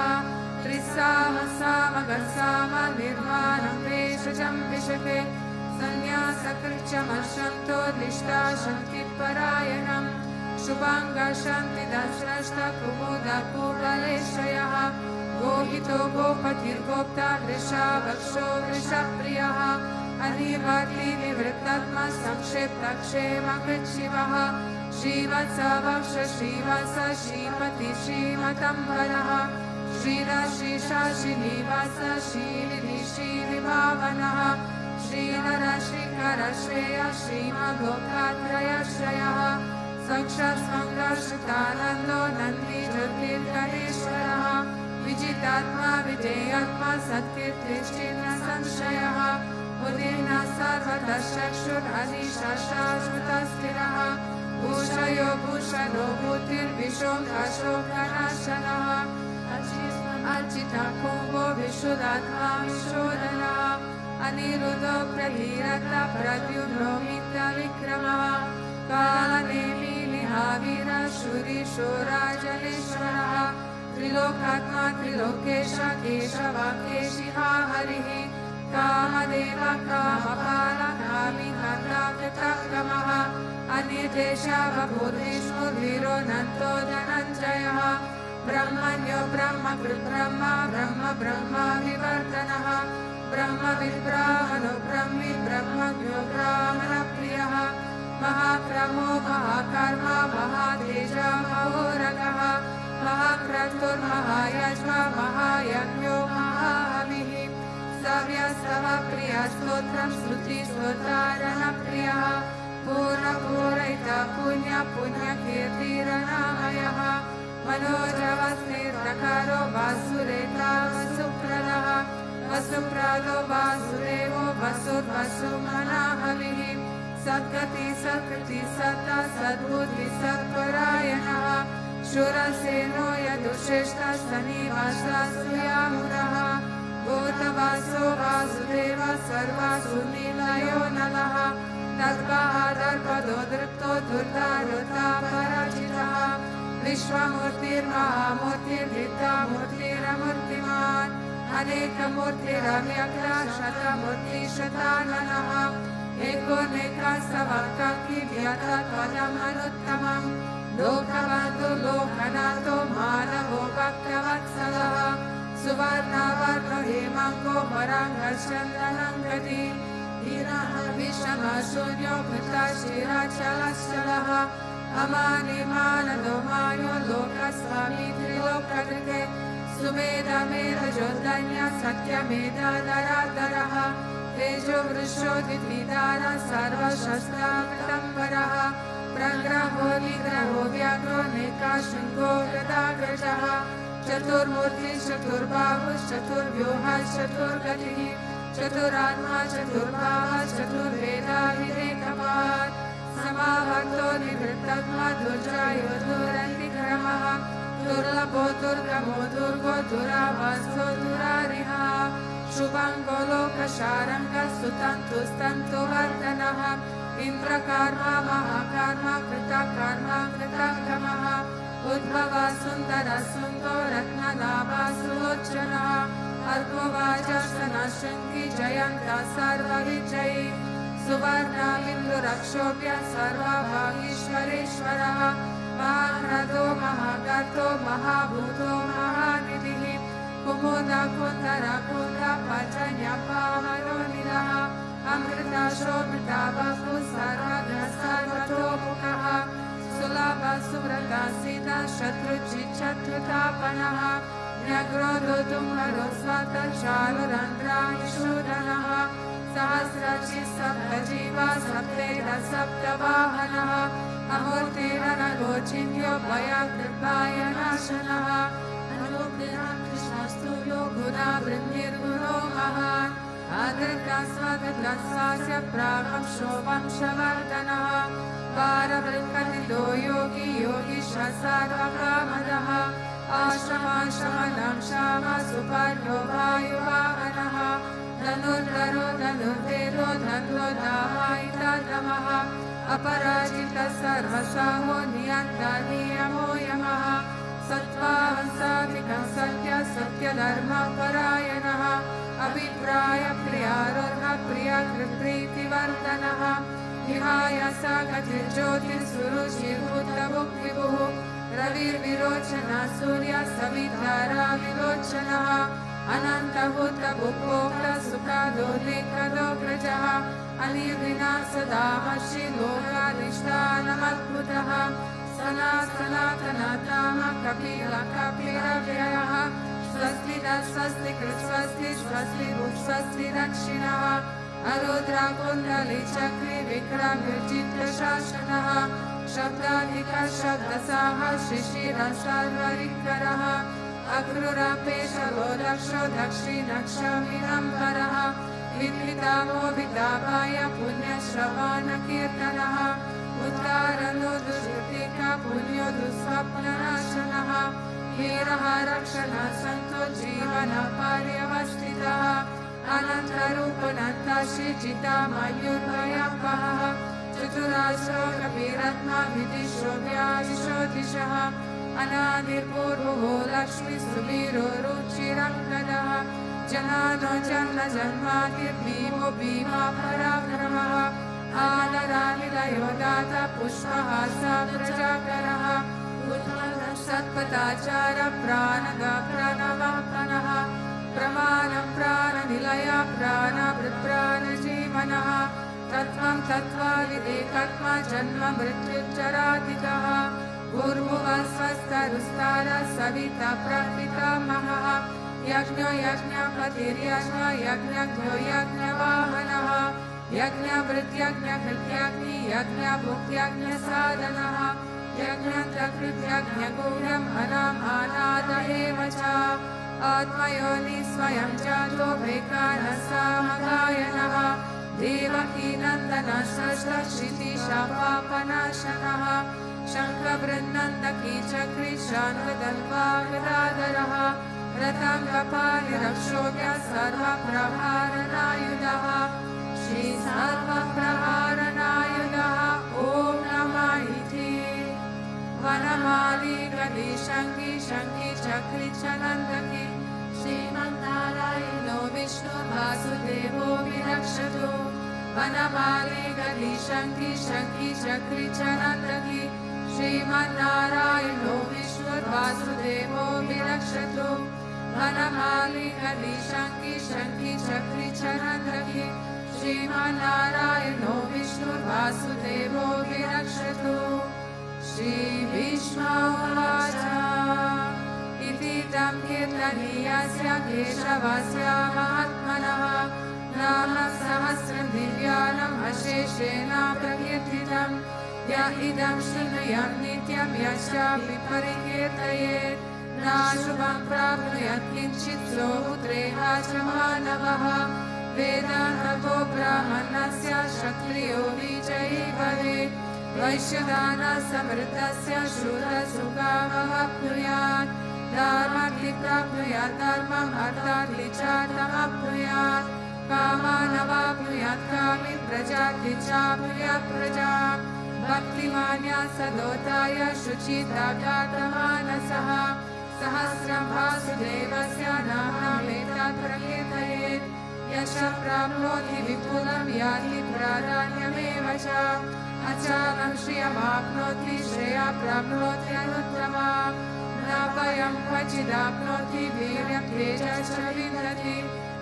त्रिस्सामसामगस्साम निर्माणं भेषजं विशते संन्यासकृच्छमशन्तो निष्ठा शन्तिपरायणम् शुभाङ्गशन्ति दशरष्टकुमुदकुवलेशयः गोहितो गोपतिर्गोप्ता वृषावक्षो वृषप्रियः अधिपति निवृत्तात्मा संक्षिप्तक्षेमकृच्छिवः श्रीवत्सवक्ष श्रीवत्स श्रीपति श्रीमतम्बरः श्रीरश्रीशाशिनिवास श्रीनिधि श्रीविभावनः श्रीधर श्रीकर श्रेय श्रीमगोप्तात्रयश्रयः सक्षस्मङ्गश्रितानन्दो नन्दी ज्योतिर्गणेश्वरः विजितात्मा विजयात्मा सत्कीर्तिश्चिन्न संशयः उदीर्णः सर्वतः चक्षुरधीशाश्वतस्थिरः भूषयो भूषणो भूतिर्विशोकशोकनाशनः अर्चितः कुम्भो विशुदात्मा विशोधनः अनिरुद्धो प्रधीरतः प्रद्युम्नो मित्रविक्रमः कालनेमि निहावीरः शूरीशो राजनेश्वरः त्रिलोकात्मा त्रिलोकेश केशवाकेशिहा हरिः कामदेव कामपाल कामिकाकृतक्रमः अन्यदेशावभूतेष्ववीरो नन्तो धनञ्जयः ब्रह्मण्यो ब्रह्मकृद्ब्रह्म ब्रह्म ब्रह्मा विवर्तनः ब्रह्मविद्ब्राह्मणो ब्रह्मी ब्रह्मज्ञो ब्राह्मणप्रियः महाक्रमो महाकर्म महातेजा महोरगः महाक्रतुर्महायज्वा महायज्ञो महाहविः सव्यस्तव प्रियस्तोत्रं श्रुतिस्तोतारणप्रियः पूर्णपूरयिता पुण्यकीर्तिरनामयः मनोजवस्तीर्थकरो वासुरेता वसुप्रदः वसुप्रदो वासुदेवो वसुर्वसुमनाहविः सद्गति सत्कृति सत्ता सद्बुद्धि सत्परायणः शूरसेनो यदुश्रेष्ठः सनिवासस्तुयामुरः भूतवासो वासुदेव सर्वासु नीलयो नलः तद्बहादर्पदो दृप्तो दुर्दारुता पराजितः विश्वमूर्तिर्महामूर्तिर्विद्यामूर्तिरमूर्तिमान् अनेकमूर्तिरव्यक्तः शतमूर्तिशताननः एकोनेकसवक्तकिव्यतत्पदमनुत्तमम् लोकबन्धु लोकनाथो मानवो भक्तवत्सलः सुवर्णवर्णो हेमङ्गो वराङ्गश्चन्दनङ्गति धीरः विषमशून्यो भृतशिरचलश्चलः अमानिमानदो मायो लोकस्वामी त्रिलोककृते सुमेधमेधजोद्धन्य सत्यमेधधराधरः तेजो वृषोदिद्विदारः सर्वशस्त्रावृतम्बरः प्रग्रहो निग्रहो व्याघ्रो नेकाशृङ्गो गदाग्रजः चतुर्मूर्तिश्चतुर्बाहुश्चतुर्व्यूहश्चतुर्गतिः चतुरात्मा चतुर्भावः चतुर्वेदाभिरेकपात् समाभक्तो निवृत्तत्मा दुर्जयो दुरन्तिक्रमः दुर्लभो दुर्गमो दुर्गो दुरावासो दुरारिः शुभङ्गो लोकशारङ्गः सुतन्तुस्तन्तुवर्धनः इन्द्रकर्मा महाकर्मा कृतकर्मा कृतक्रमः उद्भवः सुन्दरः सुन्दो रत्ननाभः सुलोचनः अर्घोवाचर्षणः शृङ्गी जयन्तः सर्वविजयी सुवर्णबिन्दुरक्षोभ्य सर्वभागीश्वरेश्वरः महाह्रदो महागर्तो महाभूतो महानिधिः कुमुदकुन्दरकुन्द पचन्यपावनो निलः अमृतशोभिता बहु सर्वगः सर्वतोमुखः सुलभः सुव्रतसिद्धः शत्रुजिच्छत्रुतापनः न्यग्रोधो तुम्हरो स्वतचारुरन्ध्रायुषूदनः सहस्रचित्सप्तजीवा सप्तेरः सप्तवाहनः अमूर्तिरनगोचिन्यो भयकृपायनाशनः अनुग्रहः कृष्णस्तुल्यो गुणावृद्धिर्गुणो महान् आदृतस्वगतस्वास्य प्रागंशो वंशवर्धनः पारवृत्कथितो योगी योगीश्वर सर्वकामदः आश्रमाश्रमणं क्षाम सुपर्णो वायुवाहनः धनुर्धरो धनुर्वेदो धनुर्धामायिततमः अपराजितः सर्वसाहो नियन्ता नियमो यमः सत्त्वांसात्मिकः सत्यः सत्यधर्मपरायणः अभिप्रायप्रियारोह प्रियकृत्प्रीतिवर्धनः विहाय सा गतिर्ज्योतिर्सुरुचिर्भूतभुक्विभुः रविर्विरोचनः सूर्यः सवितारा विलोचनः अनन्तभूतभुक्पोक्तः सुखदोल्लेखदोग्रजः अनिर्विना सदामर्षि लोकाधिष्ठानमद्भुतः सनातनताम कपिलकपिलव्ययः स्वस्ति नः स्वस्ति कृत्स्वस्ति स्वस्ति स्वस्ति दक्षिणः अरुद्रकुण्डलिचक्री विक्रमविचित्रशासनः शब्दाधिकः शब्दसाहः शिशिरः सर्वरिक्करः अक्रूरपेशलो दक्षो दक्षिणक्षमिरम्बरः विद्वितामो वितापाय पुण्यश्रवणकीर्तनः उद्धारणो दुष्कृतिका पुण्यो दुःस्वप्ननाशनः वीरः रक्षणः सन्तो जीवनः पर्यवस्थितः अनन्तरूपनन्तः श्रीजिता मयूर्भयपः चतुराश्रो कपिरत्ना विदिशो व्यादिशो दिशः अनादिर्पूर्वो लक्ष्मीस्तुवीरो रुचिरङ्गदः जनानो जन्मजन्मादिर्भीमो भीमा पराक्रमः आदरानिलयो दाता पुष्पः साग्रजाकरः सत्पथाचार प्राणगा प्रणवापनः प्रमाणं प्राणनिलय प्राणभृत्प्राणजीवनः तत्त्वं तत्त्वादिदेकत्मा जन्म मृत्युच्चराधिकः भूर्भुवः स्वस्तरुस्तारः सविता प्रपितामहः यज्ञो यज्ञपतिर्यज्ञो यज्ञज्ञो यज्ञवाहनः यज्ञभृत्यज्ञकृत्यग्नि यज्ञभुक्त्यज्ञसाधनः यज्ञकृत्यज्ञगूढम् अनामानाद एव च आत्मयोनि स्वयं जातो वैकानः सामगायनः देवकीनन्दनश्रश्रुतिशापापनाशनः शङ्खवृन्नन्दकीचक्रीशान्वदल्वागदाधरः रथङ्गपाणिरक्षोभ्य सर्वप्रहारणायुधः श्री सर्वप्रहारणायुधः ॐ नमः इति वनमाली गदी शङ्खी शङ्खी चक्री च नन्दकी श्रीमन्नारायणो विष्णु वासुदेवो विरक्षतु वनमाली गदी शङ्खी शङ्खी चक्री च नन्दकी श्रीमन्नारायणो विष्णु वासुदेवो विरक्षतु वनमाली गदी शङ्खी शङ्खी चक्री च नन्दकी श्रीमन्नारायणो विष्णु वासुदेवो विरक्षतु श्री विष्णुवाच इति तं कीर्तनीयस्य केशवस्य महात्मनः नाम सहस्रं दिव्यानम् अशेषेण प्रकीर्तितम् य इदं शृणुयां नित्यं यस्यापि परिकीर्तयेत् नाशुभं प्राप्नुयात् किञ्चित् सोपुत्रेह च मानवः वेदान्ततो ब्राह्मणस्य क्षत्रियो विजयी भवेत् वैश्यदानसमृद्धस्य शूद्रसुखावप्नुयात् धर्मं प्राप्नुयात् धर्मम् अर्थात् च तमप्नुयात् कामानवाप्नुयात् कामी प्रजाति चाप्नुयात् प्रजाम् भक्तिमान्या सदोताय शुचितामानसः सहस्रं वासुदेवस्य नाममेतत् प्रकीर्तयेत् यश प्राप्नोति विपुलं याति प्राधान्यमेव च अचालं श्रियमाप्नोति श्रेया प्राप्नोति अनुत्तमाम् न भयं क्वचिदाप्नोति वीर्यं तेजश्च विन्दति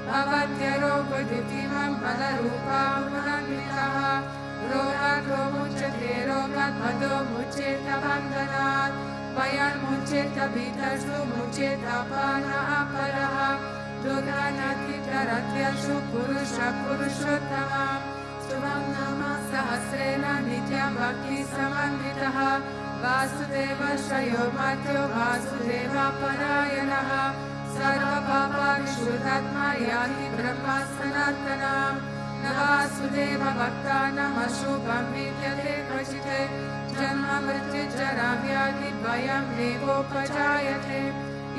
भवत्यरोगद्युतिमं बलरूपामुन्वितः रोगातो मुच्यते रोगात् मदो मुच्येत बन्धनात् भयन्मुच्येत भीतस्तु मुच्येत अपानः परः रुद्रनतितरत्यसु पुरुषोत्तमम् शुभं नमः सहस्रेण नित्यं भक्तिसमन्वितः वासुदेवश्रयो मध्यो वासुदेवपरायणः सर्वपापविस्मृतात्मा याति ब्रह्म सनातनम् न वासुदेव भक्तानाम् अशुभं विद्यते क्वचित् जन्म मृत्युजराव्याधि भयं देवोपजायते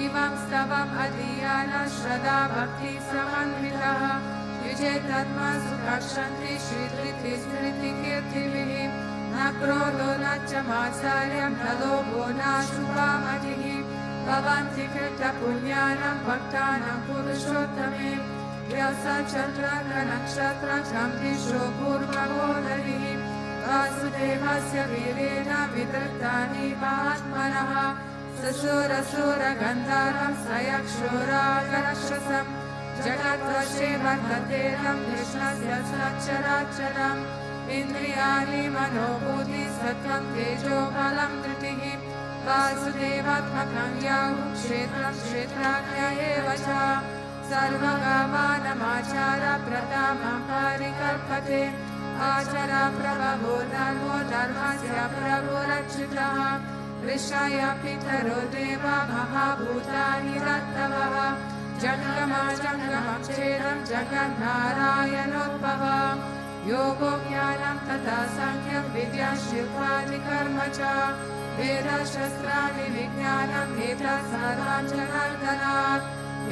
इमं स्तवम् अधीयानः श्रद्धा भक्तिसमन्वितः युजेतात्मा सुखक्षन्ति श्रीधृतिस्मृतिकीर्तिभिः न क्रोधो न च मात्सर्यं न लोभो नाशुभामतिः भवन्ति कृतपुण्यानां भक्तानां पुरुषोत्तमे व्यासचन्द्रनक्षत्रं दिशो पूर्वगोदरिः वासुदेवस्य वीरेण विदृतानि महात्मनः सशूरशूरगन्धर्वं सयक्षुरागरक्षसं जगद्वशे वर्तते तं कृष्णस्य सच्चराचरम् इन्द्रियाणि मनोबुद्धि सत्त्वं तेजो बलं धृतिः वासुदेवात्मकं याहुः क्षेत्रं क्षेत्राज्ञ एव च सर्वकामानमाचार प्रथमं परिकल्पते आचर प्रभवो धर्मो धर्मस्य प्रभुरच्युतः ऋषय पितरो देवा महाभूतानि रत्तवः जङ्गमक्षेत्रं जगन्नारायणोद्भवः योगो ज्ञानं तथा सांख्यं विद्या शिल्पादिकर्म च वेदशास्त्राणि विज्ञानं वेदा सर्वान् जनार्दनात्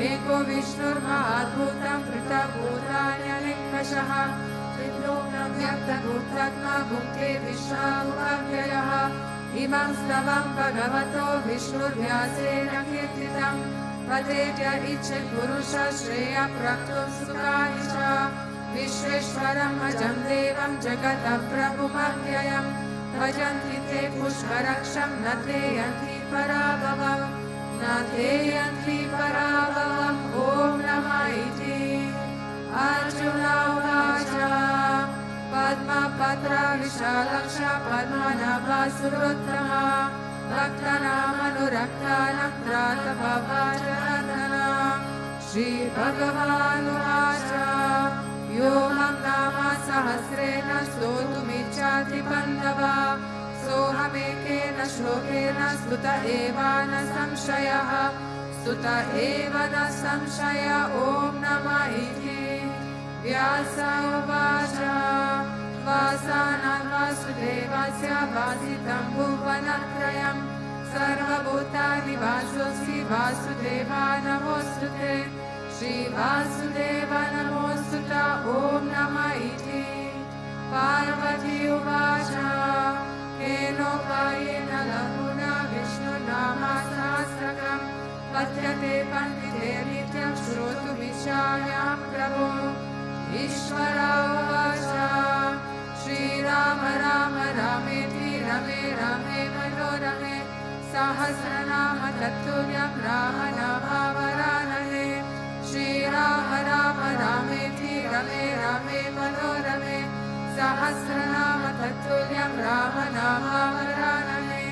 एको विष्णुर्महाद्भुतं पृथग्भूतान्यनेकशः त्रिलोकं व्यक्तभूतात्मा भुङ्क्ते विश्वाव्ययः इमं स्तवं भगवतो विष्णुर्व्यासेन कीर्तितं पतेत्य इच्छेत् पुरुषः श्रेयः प्राप्तुं सुखानि च विश्वेश्वरम् अजं देवं जगतः प्रभुमव्ययम् भजन्ति ते पुष्परक्षं न ते यन्ति पराभवम् न ते यन्ति पराभवम् ॐ नमः इति अर्जुन उवाच पद्मपत्र विशालक्ष पद्मनाभसुरोत्तमा भक्तानामनुरक्तानां त्रातभवाचरतना श्रीभगवानुवाच यो मम नाम सहस्रेण स्तोतुमिच्छाति बन्धवा सोऽहमेकेन श्लोकेन स्तुत एव न संशयः स्तुत एव न संशय ॐ नमः इति व्यास उवाच वासानां वासुदेवस्य वासितं भुवनत्रयम् सर्वभूतानि वासोऽसि वासुदेवा नमोऽस्तुते श्रीवासुदेव नमोऽस्तुते ॐ नमः इति पार्वती उवाच केनोपायेन लघुना विष्णुनामसहस्रकम् पठ्यते पण्डिते नित्यं श्रोतुमिच्छाम्यहं प्रभो ईश्वर उवाच श्रीराम राम रामेति रमे रमे मनोरमे सहस्रनाम तत्तुल्यं राम नामावरानने श्रीराम राम रामेति रमे रमे मनोरमे सहस्रनाम तत्तुल्यं राम नामावरानने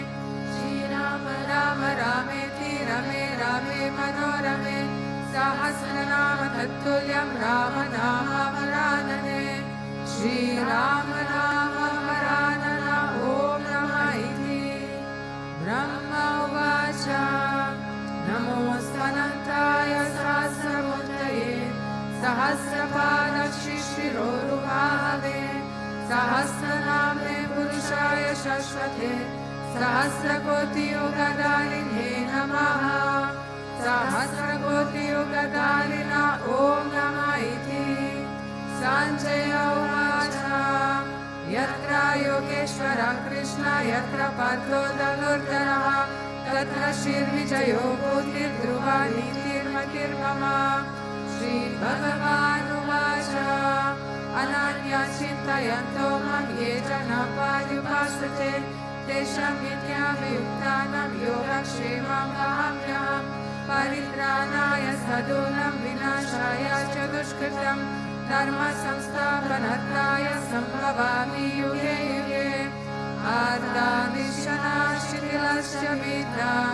श्रीराम राम रामेति रमे रमे मनोरमे सहस्रनाम तत्तुल्यं राम नामावरानने श्रीराम नाम वरानन ॐ नमः इति ब्रह्म उवाच नमोऽस्तनन्ताय सहस्रमूर्तये सहस्रपादशिशिरोरुभावे सहस्रनाम्ने पुरुषाय शश्वते सहस्रकोटियुगधारिणे नमः सहस्रकोटियुगधारिण ॐ नमः इति सञ्जय उवाच यत्र योगेश्वर कृष्ण यत्र पार्थो धनुर्धरः तत्र श्रीर्विजयो भूतिर्ध्रुवा नीतिर्मतिर्मम श्रीभगवानुवाच अनन्या चिन्तयन्तो मां ये जनाः पर्युपासते तेषां विद्यावियुक्तानां योगक्षेमं वहाम्यहं परित्राणाय साधूनां विनाशाय च दुष्कृतं धर्म संस्थापनार्थाय सम्भवामि युगे युगे आर्तानिशनाशिथिलस्य विद्यां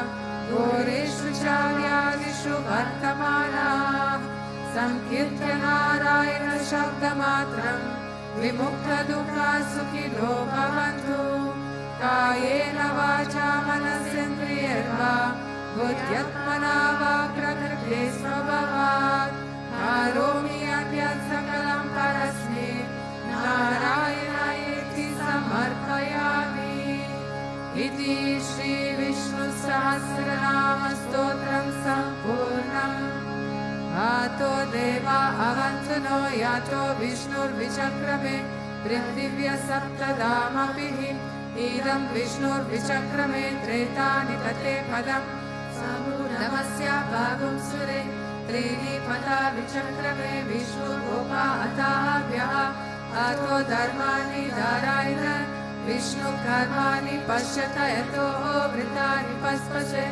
घोरेषु च व्याधिषु वर्तमानाः संकीर्त्य नारायण शब्दमात्रं विमुक्तदुःखा सुखिनो भवन्तु कायेन वाचा मनसेन्द्रियैर्वा बुद्ध्यात्मना वा प्रकृते स्वभावात् करोमि यद्यत् सकलं परस्मै नारायणायेति समर्पयामि इति श्रीविष्णुसहस्रनामस्तोत्रं सम्पूर्णम् आतो देवा अवन्तु नो यातो विष्णुर्विचक्रमे पृथिव्य सप्तधामपि इदं विष्णुर्विचक्रमे त्रेतानि तते पदम् समूढमस्य भागं सुरे त्रीणि पदा विचक्रमे विष्णुरूपा अथाभ्यः अतो धर्माणि धारायण विष्णुकर्माणि पश्यत यतो वृतानि पस्पशे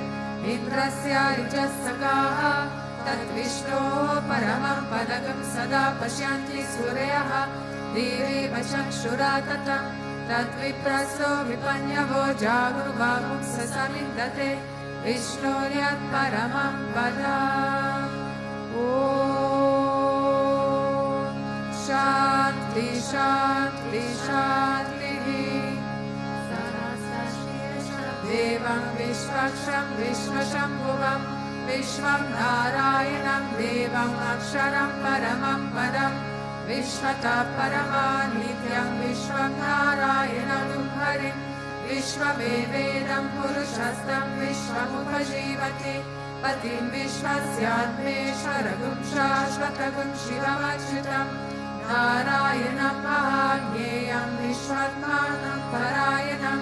इन्द्रस्य ऋजस्सखाः तद्विष्णोः परमं पदकं सदा पश्यन्ति सूर्यः दिवेव चक्षुरा ततं तद्विप्रसो विपन्यवो जागृवागुंस समिन्दते विष्णोर्यत् परमं पदम् ॐ शान्ति शान्ति शान्तिः देवं विश्वक्षं विश्वशम्भुवं विश्वं नारायणं देवम् अक्षरं परमं पदम् विश्वतः परमानित्यं विश्वं नारायणं हरिं विश्वमेवेदं पुरुषस्तं विश्वमुपजीवति पतिं विश्वस्यात्मेश्वरगुं शाश्वतगुं शिवमच्युतं नारायणं महाज्ञेयं विश्वात्मानं परायणं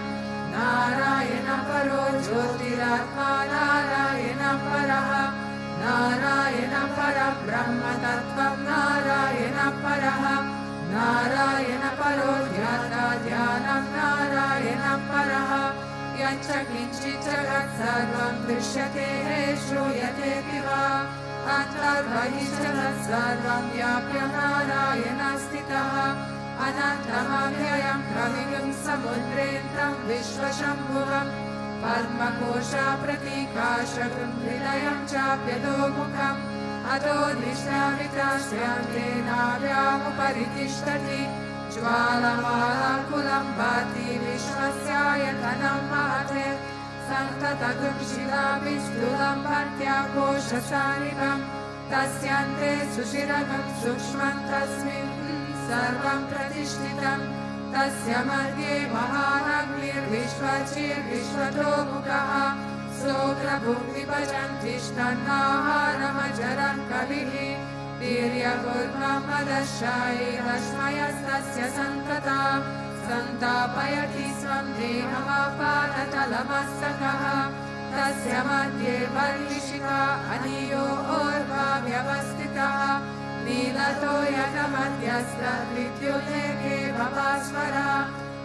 नारायणपरो ज्योतिरात्मा नारायणं परः नारायणं परब्रह्मतत्त्वं नारायणं परः नारायणपरो ध्याता ध्यानं नारायणं परः यच्च किञ्चित् जगत् सर्वं दृश्यते श्रूयते वा अन्तर्बहिश्च सर्वं व्याप्य नारायणः स्थितः अनन्तमव्ययं प्रविगं समुद्रेन्द्रं विश्वशम्भुवं पद्मकोशाप्रतीकाशकं हृदयं चाप्यधोमुखम् अतो निष्ठावित्रास्यान्ते नाव्यामुपरि तिष्ठति ज्वालमालाकुलं भाति विश्वस्यायतनं महते सन्ततगुंशिलाभिष्टुलं भक्त्या कोशसानिभं तस्यान्ते सुशिरगं सूक्ष्मं तस्मिन् सर्वं प्रतिष्ठितं तस्य मध्ये महानग्निर्विश्वचिर्विश्वतो मुखः सोग्रभुक्तिभजन्तिष्ठन्नाहारमजरं कलिः वीर्यगुर्ममदशायि रश्मयस्तस्य सन्तता सन्तापयति स्वं देहमापादतलमस्तकः तस्य मध्ये वर्णिशिखा अनीयो ऊर्ध्वा व्यवस्थितः नीलतो यतमध्यस्तद्विद्युल्लेखे भवास्वरा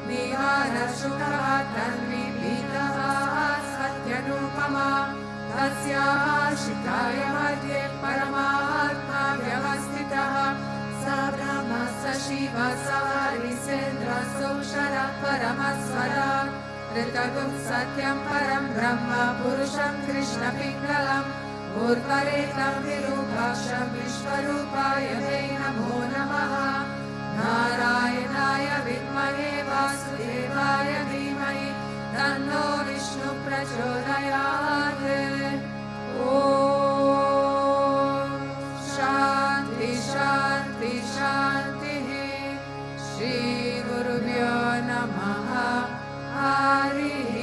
निहारशुकः तन्विभीतः सत्यनुपमा तस्याः शिखाय मध्ये परमात्मा व्यवस्थितः स ब्रह्म स शिव स हरिसेन्द्रसोऽक्षरः परमस्वरात् ऋतगुं सत्यं परं ब्रह्म पुरुषं कृष्णपिङ्गलम् ऊर्ध्वरेतं विरूपाक्षं विश्वरूपाय वै नमो नमः नारायणाय विद्महे वासुदेवाय धीमहि तन्नो विष्णु प्रचोदयात् ॐ शान्ति शान्ति शान्तिः श्रीगुरुभ्यो नमः हरिः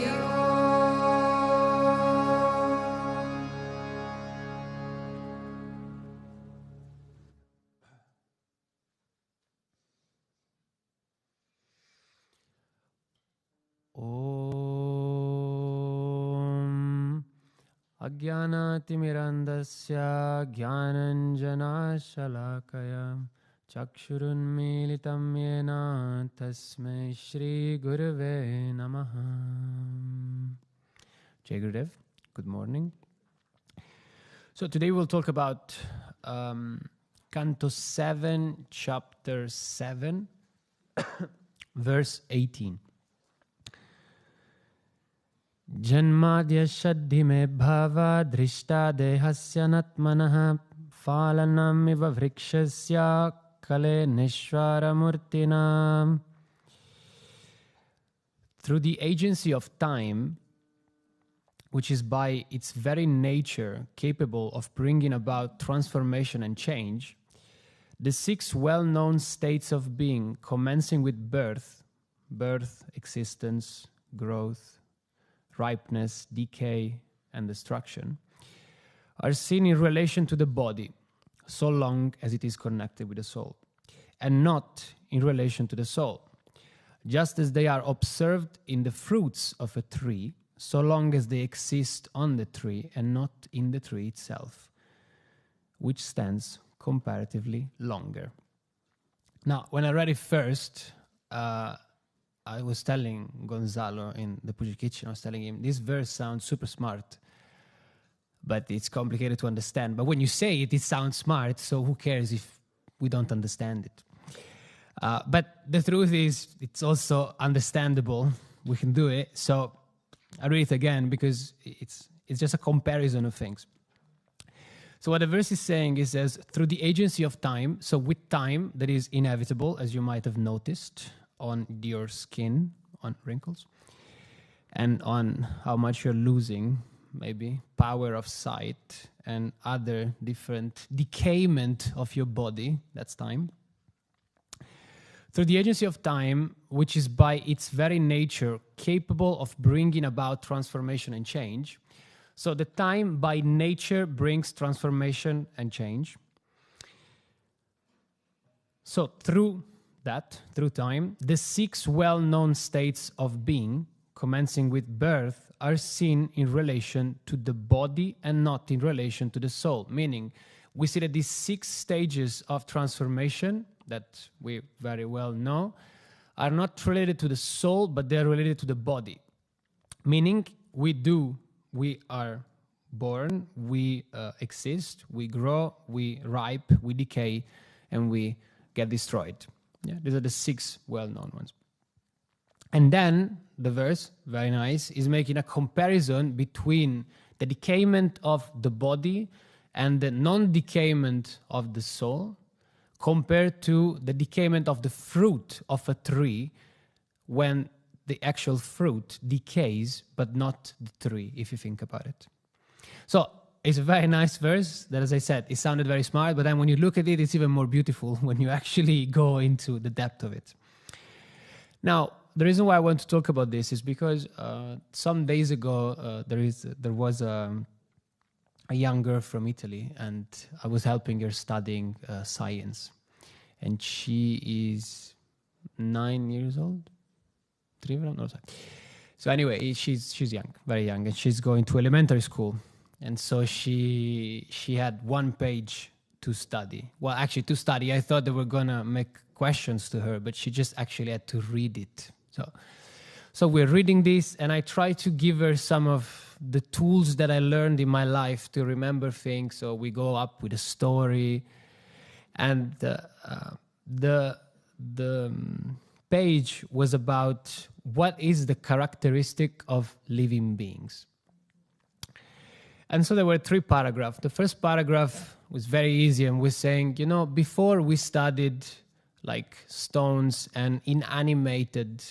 अज्ञानातिमिरन्दस्य ज्ञानञ्जनाशलाकया चक्षुरुन्मीलितं येन तस्मै श्रीगुरवे नमः. Jai Gurudev, good morning. So today we'll talk about Canto 7, Chapter 7, verse 18. Janmadya shaddhi me bhava drishta dehasya natmanah phalanam iva vrikshasya kale nishvara murtina. Through the agency of time, which is by its very nature capable of bringing about transformation and change, the six well-known states of being, commencing with birth, existence, growth, ripeness, decay, and destruction, are seen in relation to the body, so long as it is connected with the soul, and not in relation to the soul, just as they are observed in the fruits of a tree, so long as they exist on the tree and not in the tree itself, which stands comparatively longer. Now, when I read it first, I was telling Gonzalo in the Puja kitchen, I was telling him, this verse sounds super smart, but it's complicated to understand. But when you say it, it sounds smart, so who cares if we don't understand it? But the truth is, it's also understandable. We can do it. So I read it again because it's just a comparison of things. So what the verse is saying is, says, through the agency of time, so with time that is inevitable, as you might have noticed, on your skin, on wrinkles, and on how much you're losing, maybe power of sight and other different decayment of your body, that's time. Through the agency of time, which is by its very nature capable of bringing about transformation and change. So the time by nature brings transformation and change. So through time, the six well-known states of being, commencing with birth, are seen in relation to the body and not in relation to the soul. Meaning, we see that these six stages of transformation that we very well know are not related to the soul, but they're related to the body. Meaning, we are born, we exist, we grow, we ripe, we decay, and we get destroyed. Yeah, these are the six well-known ones. And then the verse, very nice, is making a comparison between the decayment of the body and the non-decayment of the soul, compared to the decayment of the fruit of a tree when the actual fruit decays, but not the tree, if you think about it. So it's a very nice verse that, as I said, it sounded very smart, but then when you look at it, it's even more beautiful when you actually go into the depth of it. Now, the reason why I want to talk about this is because some days ago, there was a young girl from Italy, and I was helping her studying science. And she is 9 years old? 3 years old? No, sorry. So anyway, she's young, very young, and she's going to elementary school. And so she had 1 page to study. Well, actually, to study, I thought they were going to make questions to her, but she just actually had to read it. So we're reading this, and I try to give her some of the tools that I learned in my life to remember things. So we go up with a story, and the page was about what is the characteristic of living beings. And so there were 3 paragraphs. The first paragraph was very easy and was saying, before we studied like stones and inanimated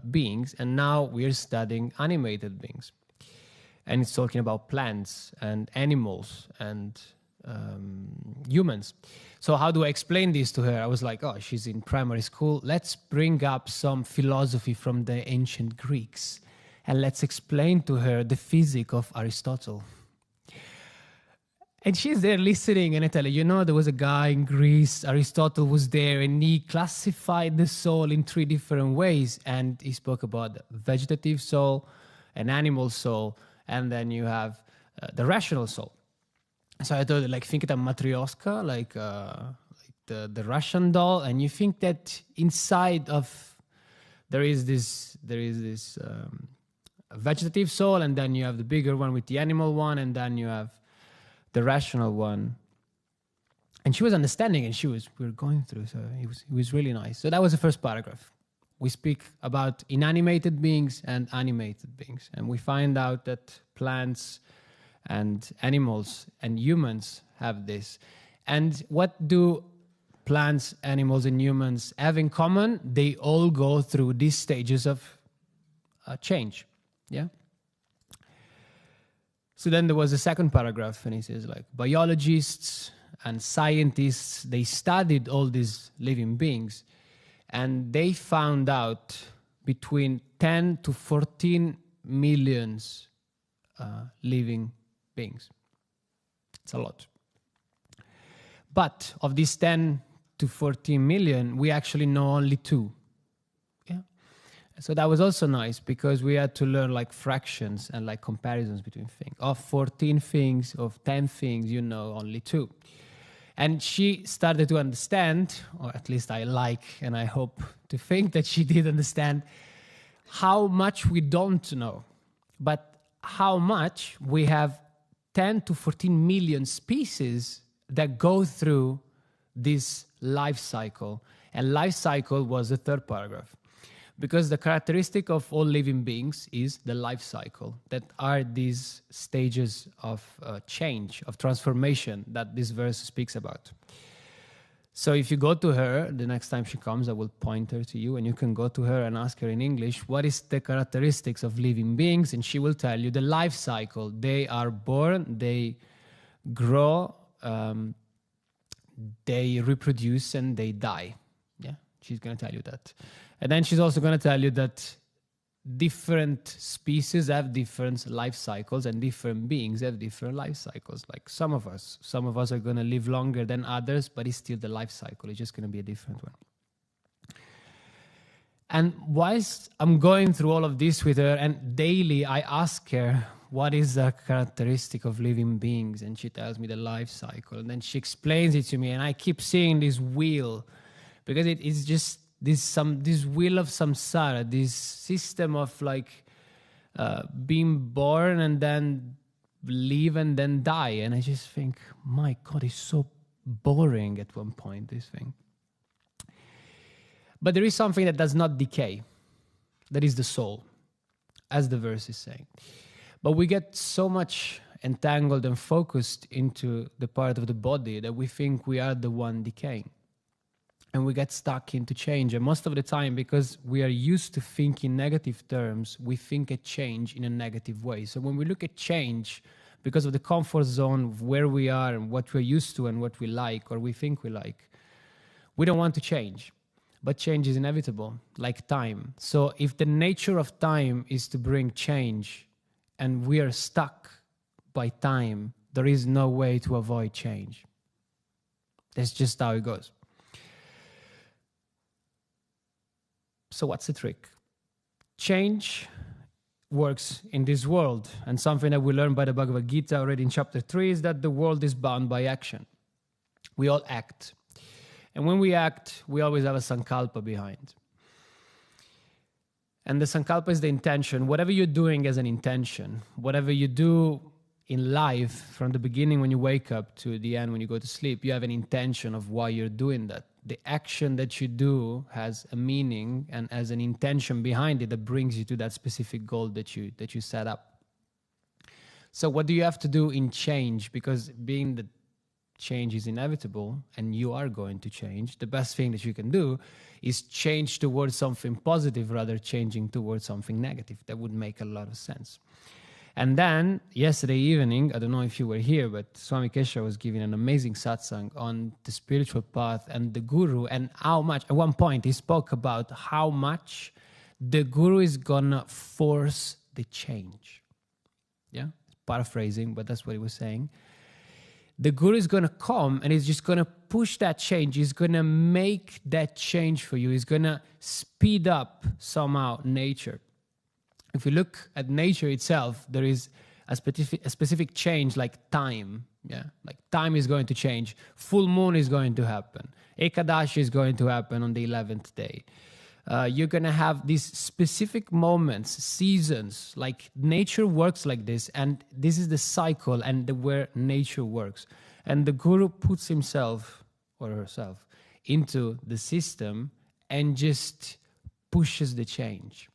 beings, and now we're studying animated beings. And it's talking about plants and animals and humans. So how do I explain this to her? I was like, oh, she's in primary school. Let's bring up some philosophy from the ancient Greeks, and let's explain to her the physics of Aristotle. And she's there listening, and I tell her, there was a guy in Greece, Aristotle was there, and he classified the soul in 3 different ways. And he spoke about the vegetative soul, an animal soul, and then you have the rational soul. So I told her, think it a matryoshka, like the Russian doll, and you think that inside of there is this vegetative soul, and then you have the bigger one with the animal one, and then you have the rational one. And she was understanding, and we were going through, so it was really nice. So that was the first paragraph. We speak about inanimated beings and animated beings, and we find out that plants and animals and humans have this. And what do plants, animals, and humans have in common? They all go through these stages of change. Yeah. So then there was a second paragraph, and he says, biologists and scientists, they studied all these living beings, and they found out between 10 to 14 million living beings. It's a lot. But of these 10 to 14 million, we actually know only 2. Yeah. So that was also nice, because we had to learn fractions and comparisons between things. Of 14 things, of 10 things, only 2. And she started to understand, or at least I and I hope to think that she did understand, how much we don't know, but how much we have 10 to 14 million species that go through this life cycle. And life cycle was the third paragraph. Because the characteristic of all living beings is the life cycle, that are these stages of change, of transformation that this verse speaks about. So if you go to her, the next time she comes, I will point her to you, and you can go to her and ask her in English, what is the characteristics of living beings? And she will tell you the life cycle. They are born, they grow, they reproduce, and they die. Yeah, she's going to tell you that. And then she's also going to tell you that different species have different life cycles, and different beings have different life cycles. Like some of us are going to live longer than others, but it's still the life cycle. It's just going to be a different one. And whilst I'm going through all of this with her, and daily I ask her, what is the characteristic of living beings? And she tells me the life cycle. And then she explains it to me, and I keep seeing this wheel, because it is just this wheel of samsara, this system of being born and then live and then die. And I just think, my God, it's so boring at one point, this thing. But there is something that does not decay. That is the soul, as the verse is saying. But we get so much entangled and focused into the part of the body that we think we are the one decaying. And we get stuck into change. And most of the time, because we are used to thinking negative terms, we think a change in a negative way. So when we look at change, because of the comfort zone of where we are and what we're used to and what we like or we think we like, we don't want to change. But change is inevitable, like time. So if the nature of time is to bring change and we are stuck by time, there is no way to avoid change. That's just how it goes. So what's the trick? Change works in this world. And something that we learned by the Bhagavad Gita already in chapter 3 is that the world is bound by action. We all act. And when we act, we always have a sankalpa behind. And the sankalpa is the intention. Whatever you're doing as an intention, whatever you do in life, from the beginning when you wake up to the end when you go to sleep, you have an intention of why you're doing that. The action that you do has a meaning and has an intention behind it that brings you to that specific goal that you set up. So what do you have to do in change? Because being that change is inevitable and you are going to change, the best thing that you can do is change towards something positive rather changing towards something negative. That would make a lot of sense. And then, yesterday evening, I don't know if you were here, but Swami Kesha was giving an amazing satsang on the spiritual path and the Guru, and how much, at one point, he spoke about how much the Guru is gonna force the change. Yeah? Paraphrasing, but that's what he was saying. The Guru is gonna come and he's just gonna push that change. He's gonna make that change for you. He's gonna speed up somehow nature. If you look at nature itself, there is a specific change like time. Yeah, like time is going to change. Full moon is going to happen. Ekadashi is going to happen on the 11th day. You're going to have these specific moments, seasons, like nature works like this. And this is the cycle and where nature works. And the Guru puts himself or herself into the system and just pushes the change.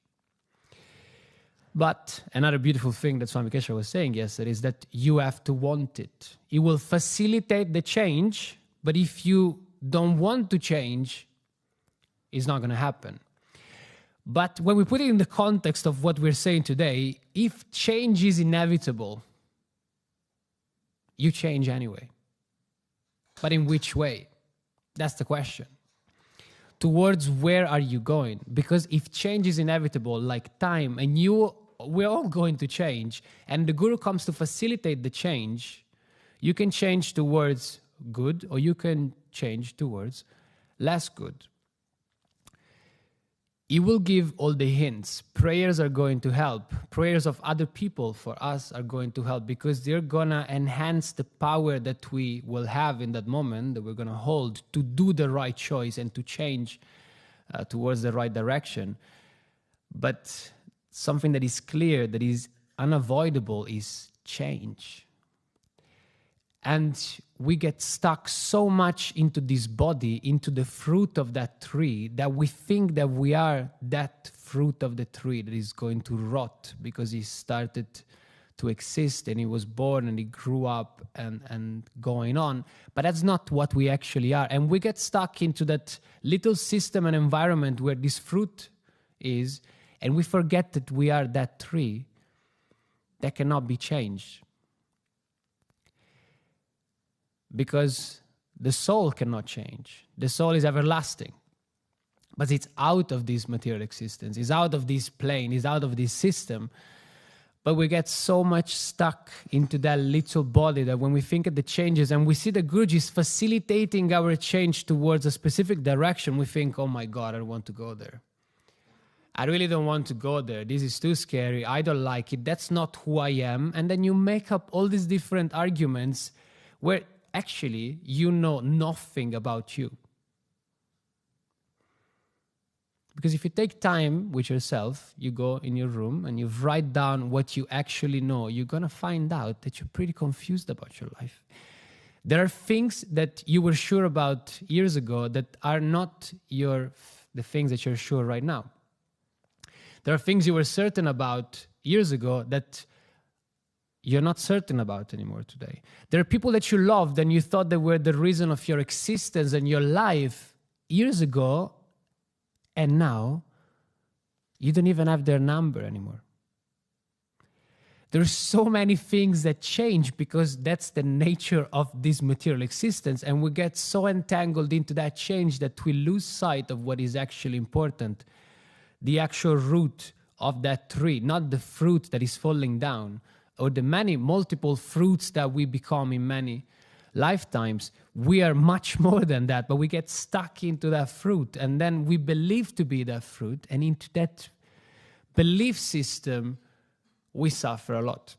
But another beautiful thing that Swami Kesha was saying yesterday is that you have to want it. It will facilitate the change, but if you don't want to change, it's not going to happen. But when we put it in the context of what we're saying today, if change is inevitable, you change anyway. But in which way? That's the question. Towards where are you going? Because if change is inevitable, like time, and we're all going to change, and the Guru comes to facilitate the change, you can change towards good or you can change towards less good. He will give all the hints. Prayers are going to help. Prayers of other people for us are going to help because they're going to enhance the power that we will have in that moment, that we're going to hold to do the right choice and to change towards the right direction. But something that is clear, that is unavoidable, is change. And we get stuck so much into this body, into the fruit of that tree, that we think that we are that fruit of the tree that is going to rot because he started to exist and he was born and he grew up and going on. But that's not what we actually are. And we get stuck into that little system and environment where this fruit is, and we forget that we are that tree that cannot be changed. Because the soul cannot change. The soul is everlasting. But it's out of this material existence. It's out of this plane. It's out of this system. But we get so much stuck into that little body that when we think of the changes and we see the Guruji is facilitating our change towards a specific direction, we think, oh my God, I don't want to go there. I really don't want to go there. This is too scary. I don't like it. That's not who I am. And then you make up all these different arguments where actually you know nothing about you. Because if you take time with yourself, you go in your room and you write down what you actually know, you're going to find out that you're pretty confused about your life. There are things that you were sure about years ago that are not the things that you're sure right now. There are things you were certain about years ago that you're not certain about anymore today. There are people that you loved and you thought they were the reason of your existence and your life years ago, and now you don't even have their number anymore. There's so many things that change because that's the nature of this material existence, and we get so entangled into that change that we lose sight of what is actually important, the actual root of that tree, not the fruit that is falling down, or the many multiple fruits that we become in many lifetimes. We are much more than that, but we get stuck into that fruit, and then we believe to be that fruit, and into that belief system we suffer a lot.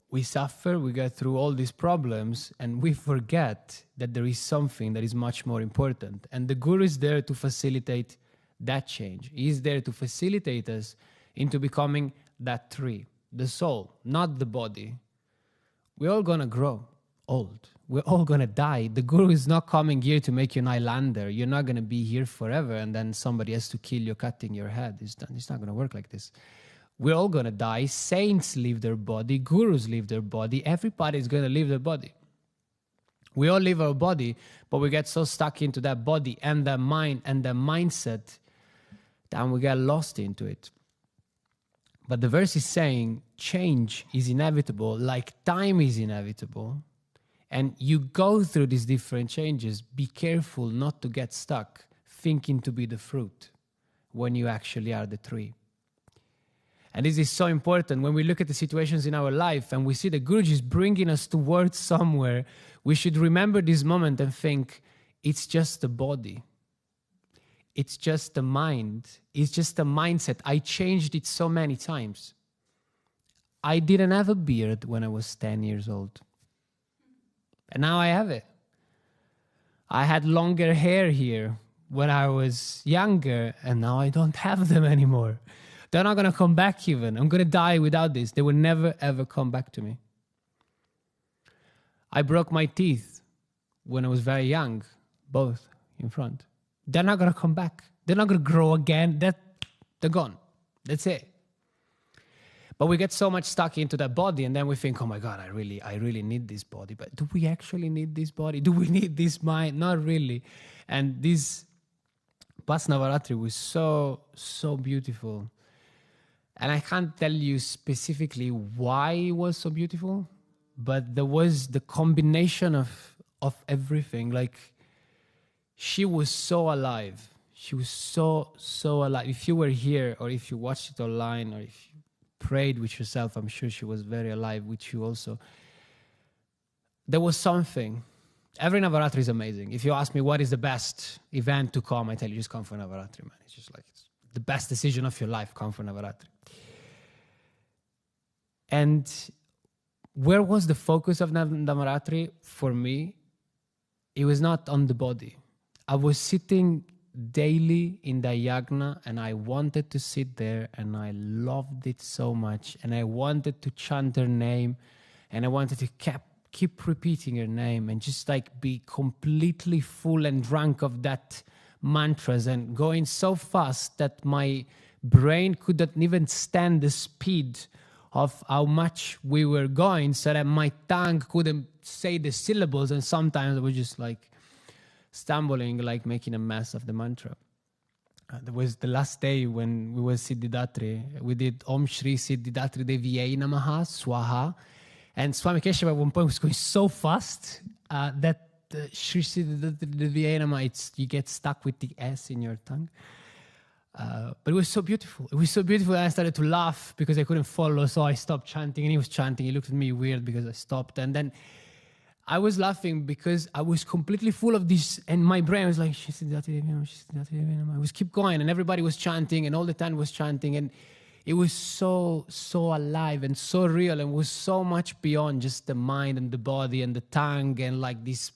We suffer, we go through all these problems, and we forget that there is something that is much more important. And the Guru is there to facilitate that change. He is there to facilitate us into becoming that tree, the soul, not the body. We're all going to grow old. We're all going to die. The Guru is not coming here to make you an islander. You're not going to be here forever, and then somebody has to kill you, cutting your head. It's not going to work like this. We're all going to die. Saints leave their body. Gurus leave their body. Everybody's going to leave their body. We all leave our body, but we get so stuck into that body and that mind and that mindset that we get lost into it. But the verse is saying change is inevitable, like time is inevitable. And you go through these different changes. Be careful not to get stuck thinking to be the fruit when you actually are the tree. And this is so important when we look at the situations in our life and we see the Guruji is bringing us towards somewhere. We should remember this moment and think, it's just the body. It's just the mind. It's just a mindset. I changed it so many times. I didn't have a beard when I was 10 years old. And now I have it. I had longer hair here when I was younger, and now I don't have them anymore. They're not going to come back even. I'm going to die without this. They will never, ever come back to me. I broke my teeth when I was very young, both in front. They're not going to come back. They're not going to grow again. They're gone. That's it. But we get so much stuck into that body, and then we think, oh my God, I really need this body. But do we actually need this body? Do we need this mind? Not really. And this past Navaratri was so, so beautiful. And I can't tell you specifically why it was so beautiful, but there was the combination of everything. Like, she was so alive. She was so, so alive. If you were here, or if you watched it online, or if you prayed with yourself, I'm sure she was very alive with you also. There was something. Every Navaratri is amazing. If you ask me what is the best event to come, I tell you, just come for Navaratri, man. It's just like, it's the best decision of your life, come for Navaratri. And where was the focus of Navaratri for me? It was not on the body. I was sitting daily in the yagna, and I wanted to sit there, and I loved it so much, and I wanted to chant her name, and I wanted to keep repeating her name, and just like be completely full and drunk of that mantras, and going so fast that my brain couldn't even stand the speed of how much we were going, so that my tongue couldn't say the syllables, and sometimes I was just like stumbling, like making a mess of the mantra. There was the last day when we were Siddhidatri. We did Om Shri Siddhidatri Devyai Namaha Swaha, and Swami Keshava at one point was going so fast that Shri Siddhidatri Devyai Namaha, you get stuck with the S in your tongue. But it was so beautiful. It was so beautiful that I started to laugh because I couldn't follow, so I stopped chanting, and he was chanting. He looked at me weird because I stopped, and then I was laughing because I was completely full of this, and my brain was like, I was keep going, and everybody was chanting, and all the time was chanting, and it was so, so alive and so real, and was so much beyond just the mind and the body and the tongue and like this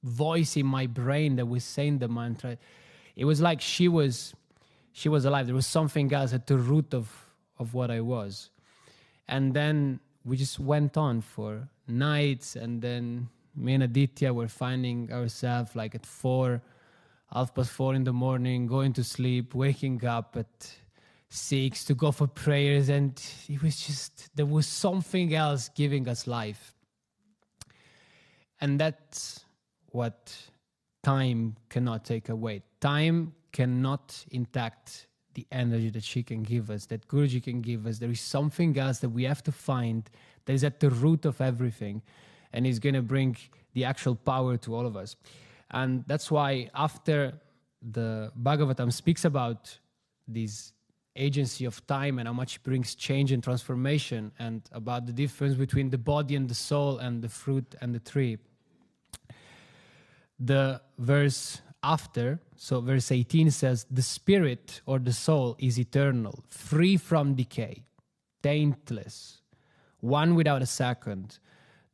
voice in my brain that was saying the mantra. It was like she was alive. There was something else at the root of what I was. And then we just went on for nights, and then me and Aditya were finding ourselves like at 4:30 in the morning, going to sleep, waking up at sick, to go for prayers, and it was just, there was something else giving us life. And that's what time cannot take away. Time cannot intact the energy that she can give us, that Guruji can give us. There is something else that we have to find that is at the root of everything, and is going to bring the actual power to all of us. And that's why after the Bhagavatam speaks about this agency of time and how much it brings change and transformation, and about the difference between the body and the soul and the fruit and the tree, the verse after, so verse 18 says, the spirit or the soul is eternal, free from decay, taintless, one without a second,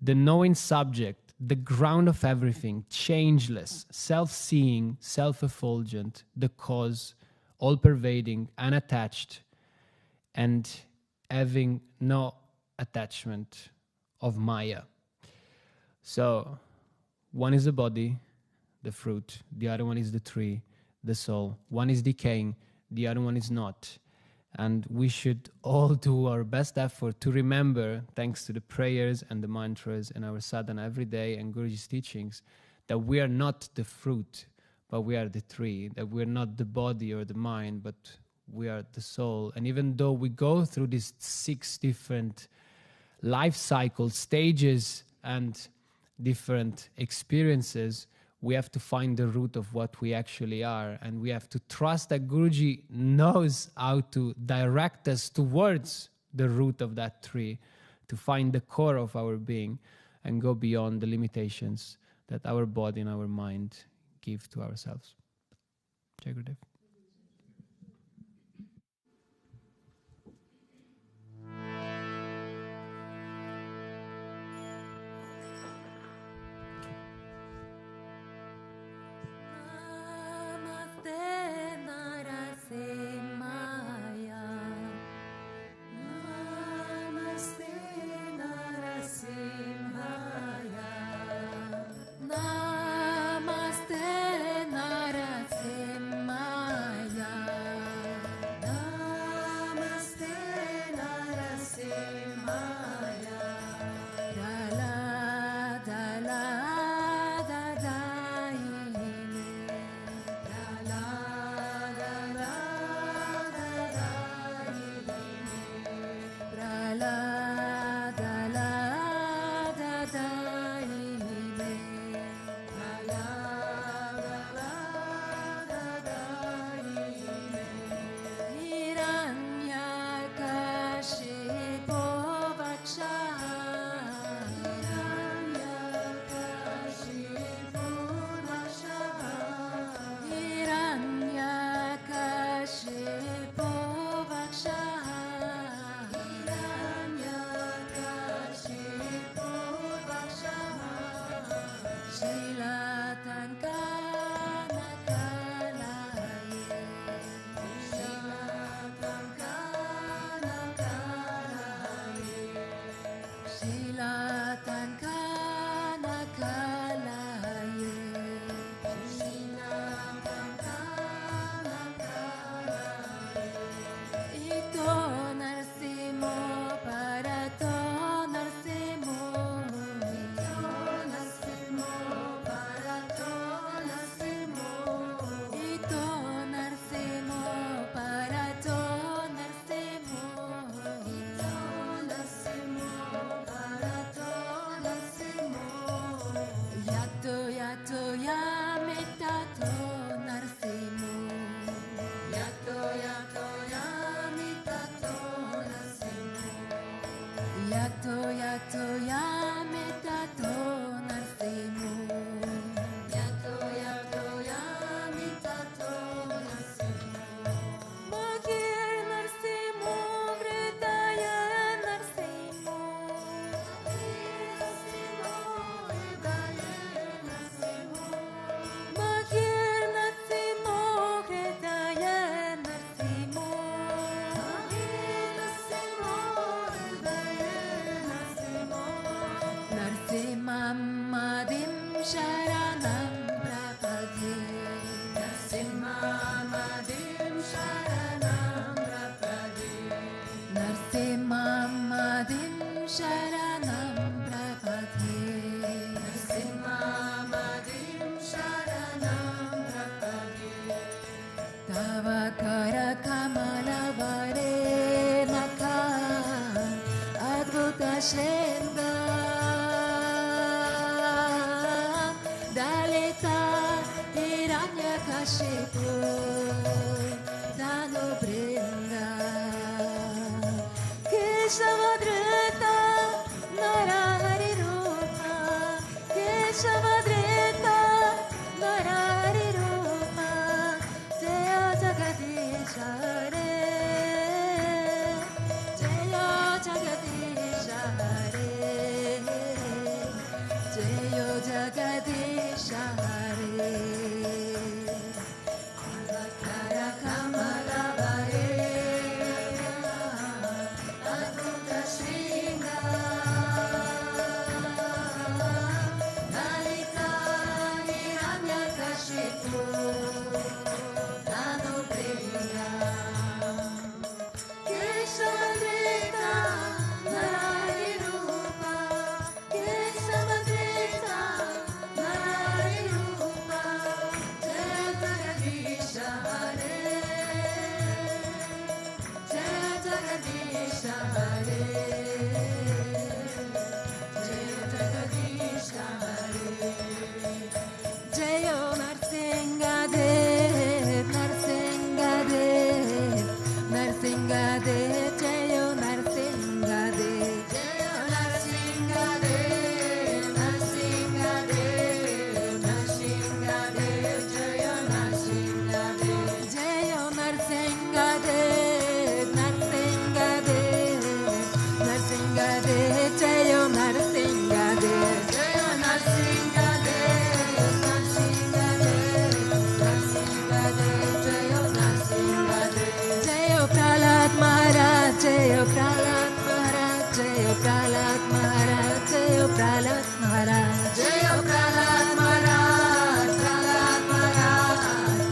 the knowing subject, the ground of everything, changeless, self-seeing, self-effulgent, the cause, all-pervading, unattached, and having no attachment of Maya. So, one is the body, the fruit, the other one is the tree, the soul. One is decaying, the other one is not. And we should all do our best effort to remember, thanks to the prayers and the mantras and our sadhana every day and Guruji's teachings, that we are not the fruit, but we are the tree, that we are not the body or the mind, but we are the soul. And even though we go through these 6 different life cycle stages and different experiences, we have to find the root of what we actually are, and we have to trust that Guruji knows how to direct us towards the root of that tree, to find the core of our being and go beyond the limitations that our body and our mind give to ourselves. Jai Gurudev. Namaste Narasimhaya. Sharanam Prapathe Narasimhamadim Sharanam Prapathe Tava Kara Kamala Vare Naka Advuta Shringa Dalita Hiranyakashipu Danu Brinda Keshavadrita Narahari Rupa Keshavadrita Narahari Rupa Jaya Jagadisha Hare Jaya Jagadisha Hare Jaya Jagadisha Hare Kara Kamala Vare Advuta Shringa Dalita Hiranyakashipu Danu Brinda Keshavadrita Narahari Rupa Keshavadrita Narahari Rupa Jaya Jagadisha Hare Jaya Jagadisha Hare Jaya Jagadisha Hare Jayo Narsinga Dev Narsinga Dev Narsinga Dev Jayo Narsinga Dev Jayo Narsinga Dev Narsinga Dev Narsinga Dev Jayo Narsinga Dev Jayo Narsinga Dev Narsinga Dev Narsinga Dev Jayo Narsinga Dev Jayo Narsinga Dev Narsinga Dev Narsinga Dev Jayo Narsinga Dev Jayo Prahlad Maharaj Jayo Prahlad Maharaj Jayo Prahlad Maharaj Jayo Prahlad Maharaj Jayo Prahlad Maharaj Prahlad Maharaj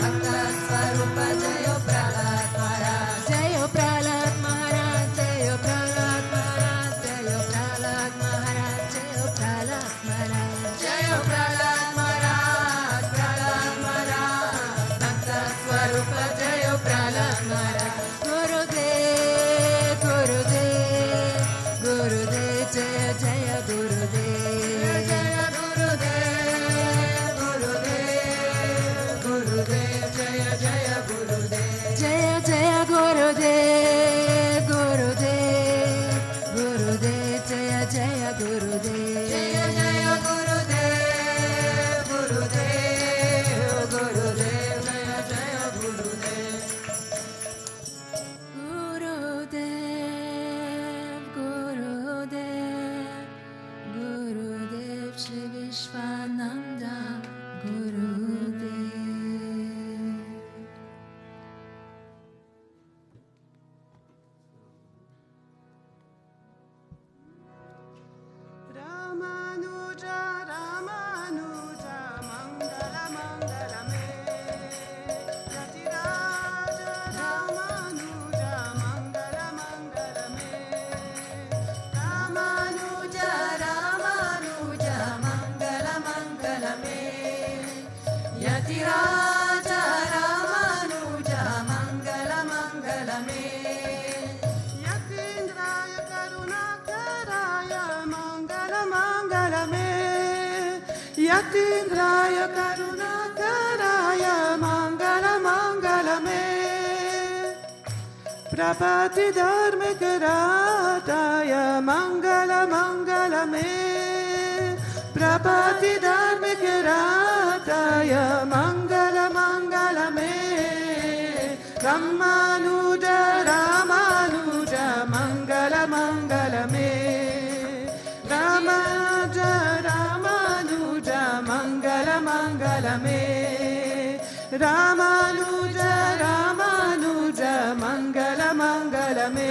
Bhakta Swarupa Jayo Prahlad Maharaj Jayo Prahlad Maharaj Jayo Prahlad Maharaj Jayo Prahlad Maharaj Jayo Prahlad Maharaj Jayo Prahlad Maharaj Prahlad Maharaj Bhakta Swarupa Jayo Prahlad Maharaj Gurudev Gurudev Gurudev Jaya Jaya Gurudev Jaya Gurudev Gurudev Gurudev Jaya Jaya Gurudev Jaya Jaya Gurudev Gurudev Gurudev Jaya Jaya Gurudev Jaya Jaya Gurudev Gurudev Gurudev Jaya Jaya Gurudev Gurudev Gurudev Gurudev Shri Vishwananda Gurudev Ramanuja Ramanuja Mangala Mangala Me Yatiraja Ramanuja Mangala Mangala Me Ramanuja Ramanuja Mangala Mangala Me Yatiraja Ramanuja Mangala Mangala Me Yatindraya Karunakaraya Mangala Mangala Me Yatindraya Karunakaraya Mangala Mangala Me Prabhati Dharmikarataya Mangala Mangala Me Prabhati Dharmikarataya Mangala Mangala Me Ramanuja Ramanuja Mangala Mangala Me Ramanuja Ramanuja Mangala Mangala Me Ramanuja Ramanuja Mangala Mangala Me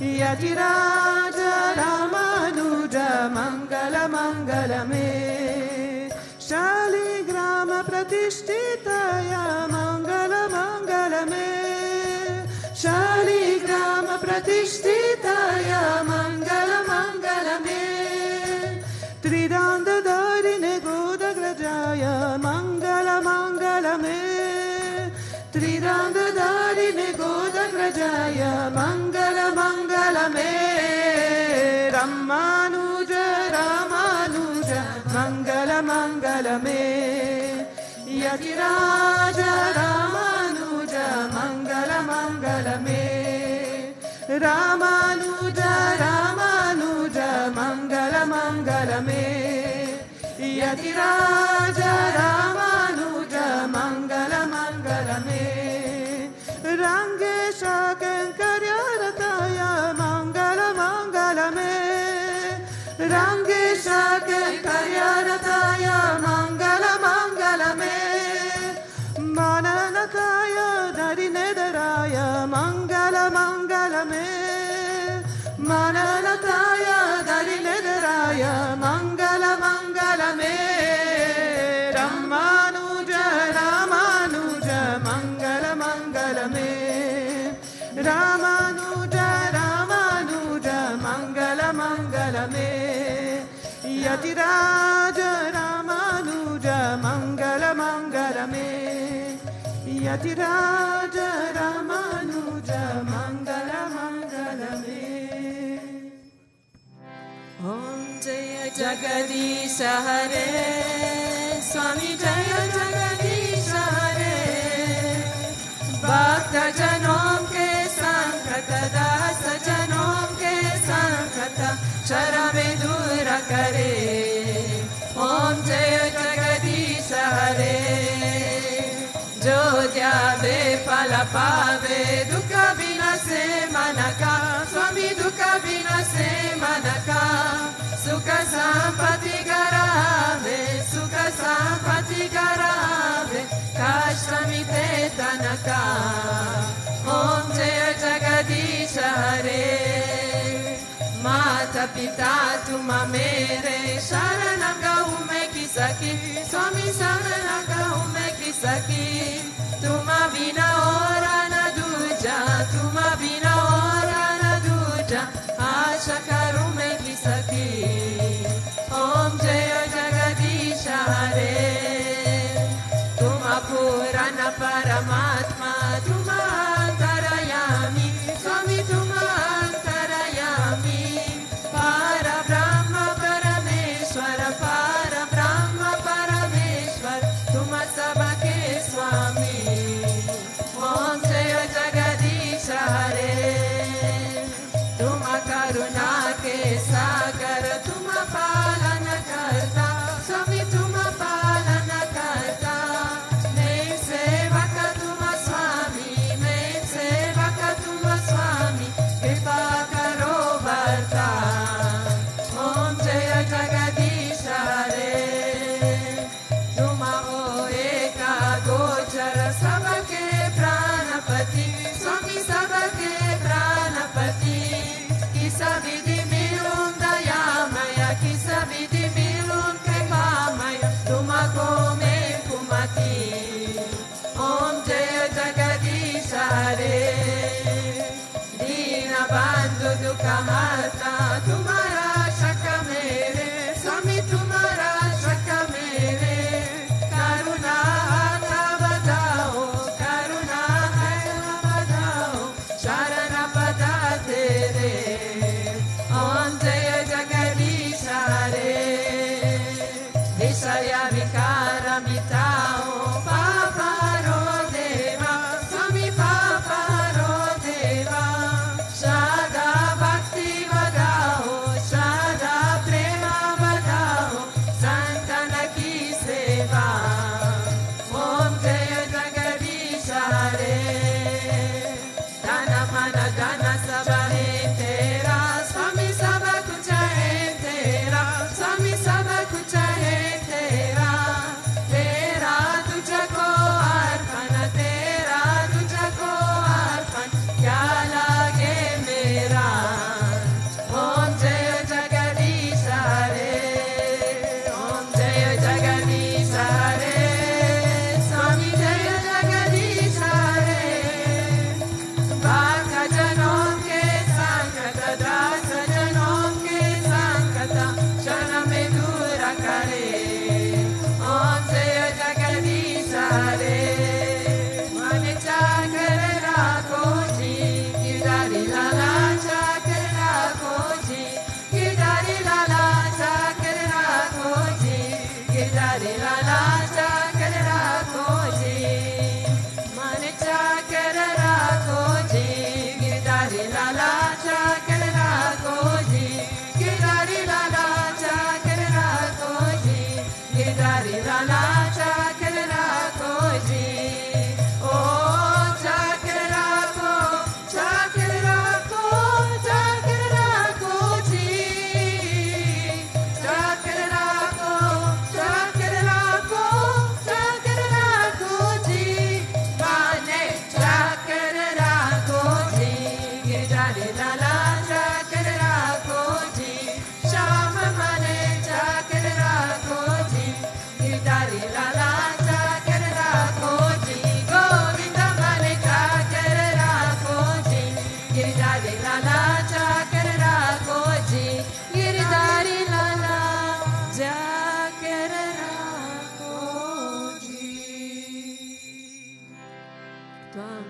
Yatiraja Ramanuja Mangala Mangala Me Shaligrama Pratishtitaya Mangala Mangala Me Shaligrama Pratishtitaya Mangala गिरिराङ्गधारिणे गोदग्रजाय मङ्गल मङ्गल मे रामानुज रामानुज मङ्गल मङ्गल मे यतिराज रामानुज मङ्गल मङ्गल मे रामानुज रामानुज मङ्गल मङ्गल मे यतिराज रामानुज मङ्गल मङ्गल मे रङ्गेश कैङ्कर्यरताय मङ्गल मङ्गल मे रङ्गेश कैङ्कर्यरताय मङ्गल मङ्गल मे मननताय धरिनेदराय मङ्गल मङ्गल मे मननताय धरिनेदराय मङ्गल मङ्गल मे रामानुज रामानुज मङ्गल मङ्गल मे रामानुज रामानुज मङ्गल मङ्गल मे यतिराज रामानुज मङ्गल मङ्गल मे यतिराज रामानुज मङ्गल मङ्गल मे ॐ जय जगदीश हरे स्वामी जय जगदीश हरे भक्त जनों के संकट दास जनों के संकट शरण दूर करे ॐ जय जगदीश हरे जो जावे फल पावे दुख विनाशे मन का स्वामी दुख विनाशे मन का सुख संपत्ति करावे सुख संपत्ति करावे कष्ट मिटे तन का ॐ जय जगदीश हरे माता पिता तुम मेरे शरण गहूँ मैं किसकी स्वामी शरण गहूँ मैं किसकी तुम बिना और न दूजा तुम बिना और न दूजा आशा करूँ मैं किसकी ॐ जय जगदीश हरे तुम पूर्ण परमात्मा तुम अंतरयामी स्वामी तुम अंतरयामी पार ब्रह्म परमेश्वर पार ब्रह्म परमेश्वर तुम सबके स्वामी ॐ जय जगदीश हरे तुम करुणा के सागर तुम पालन करता स्वामी तुम पालन करता मैं सेवक तुम स्वामी मैं सेवक तुम स्वामी कृपा करो बरता ॐ जय जगदीश हरे तुम हो एक गोचर सबके प्राणपति स्वामी सबके प्राणपति किस विधि मिलूं दयामय किस विधि मिलूं कृपामय तुमको मैं कुमति ॐ जय जगदीश हरे दीन बंधु दुख हरता तुम्हारा शक मेरे स्वामी तुम्हारा शक मेरे करुणा बधाओ करुणा बधाओ शरण पदा तेरे ॐ जय जगदीश हरे विषय विकार मिटाओ पापा रो देवा स्वामी पापा रो देवा सदा भक्ति बधाओ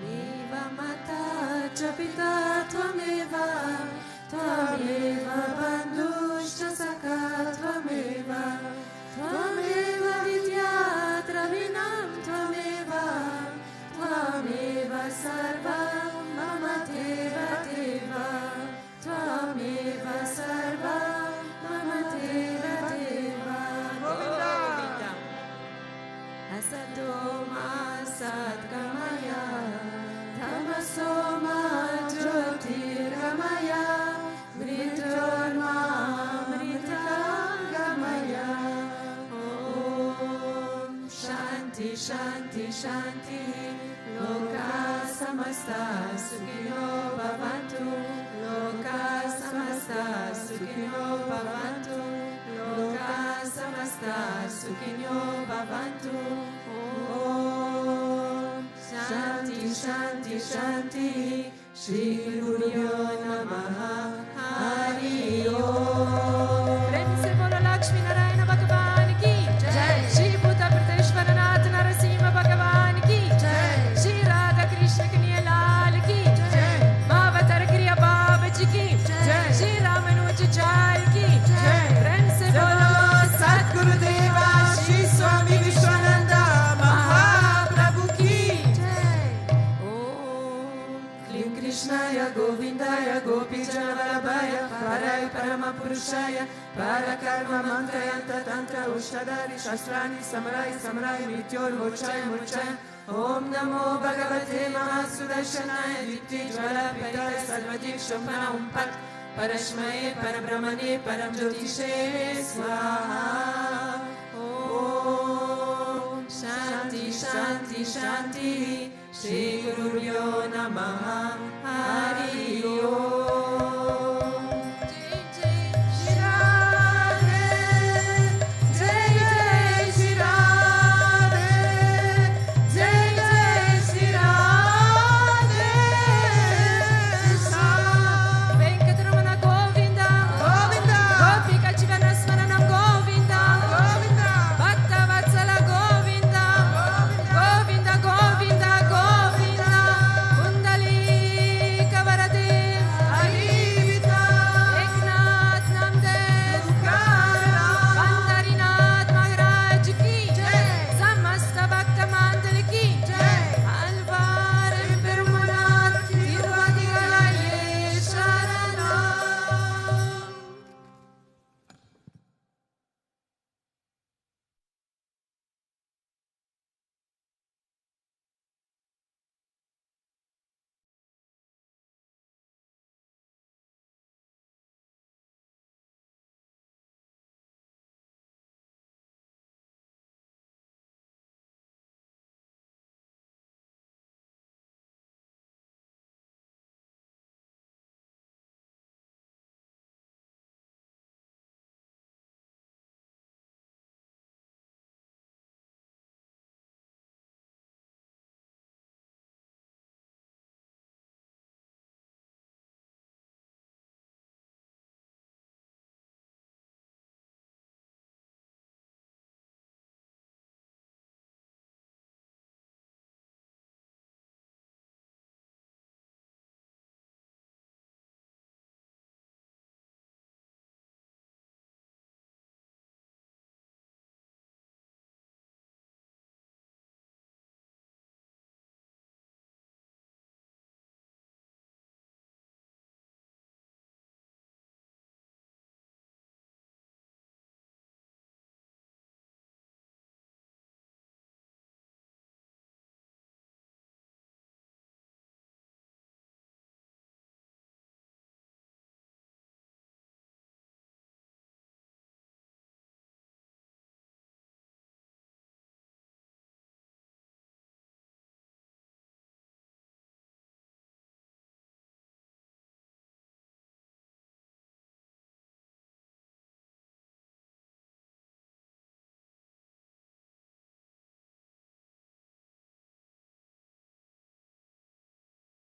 Tvameva Mata Chapita Tvameva Tvameva Bandhushta Saka Tvameva Tvameva Vidya Dravinam Tvameva Tvameva Sarva Mama Deva Deva Tvameva Sarva Mama Deva Deva Govinda Asadoma Satgamaya Tamasoma Jyotirgamaya Mritorma Mritangamaya Om Shanti Shanti Shanti Loka Samasta Sukhino Bhavantu Loka Samasta Sukhino Bhavantu Loka Samasta Sukhino Bhavantu Om Shanti Shanti Shanti Shri Gurubhyo Namaha Hari Om Prem se bolo Lakshmi Narayana Bhagavan ki Jai Sri Bhutabhrteshwarnath Bhagavan ki Jai Shri Radha Krishna Kaniya Lal ki Jai Bhavatar Kriya Babaji ki Jai Shri Ramanuja ki Jai Prem se bolo Satgurudeva Sri Swami Vishwananda Mahaprabhu ki Jai Om Klim Krishnaya Govindaya Gopijanavallabhaya Paraya Paramapurushaya Parakarma Mantrayanta Tantra Ushtadari Shastrani Samarai Samarai Mityor Mochaya Mochaya Om Namo Bhagavate Mahasudarshanaya Dipti Jvala Pitaya Sarvadik Shomana Umpat Parashmaye Parabrahmane Paramjyotishe Swaha Om Shanti Shanti Shanti Shri Gurubhyo Namaha Hari Om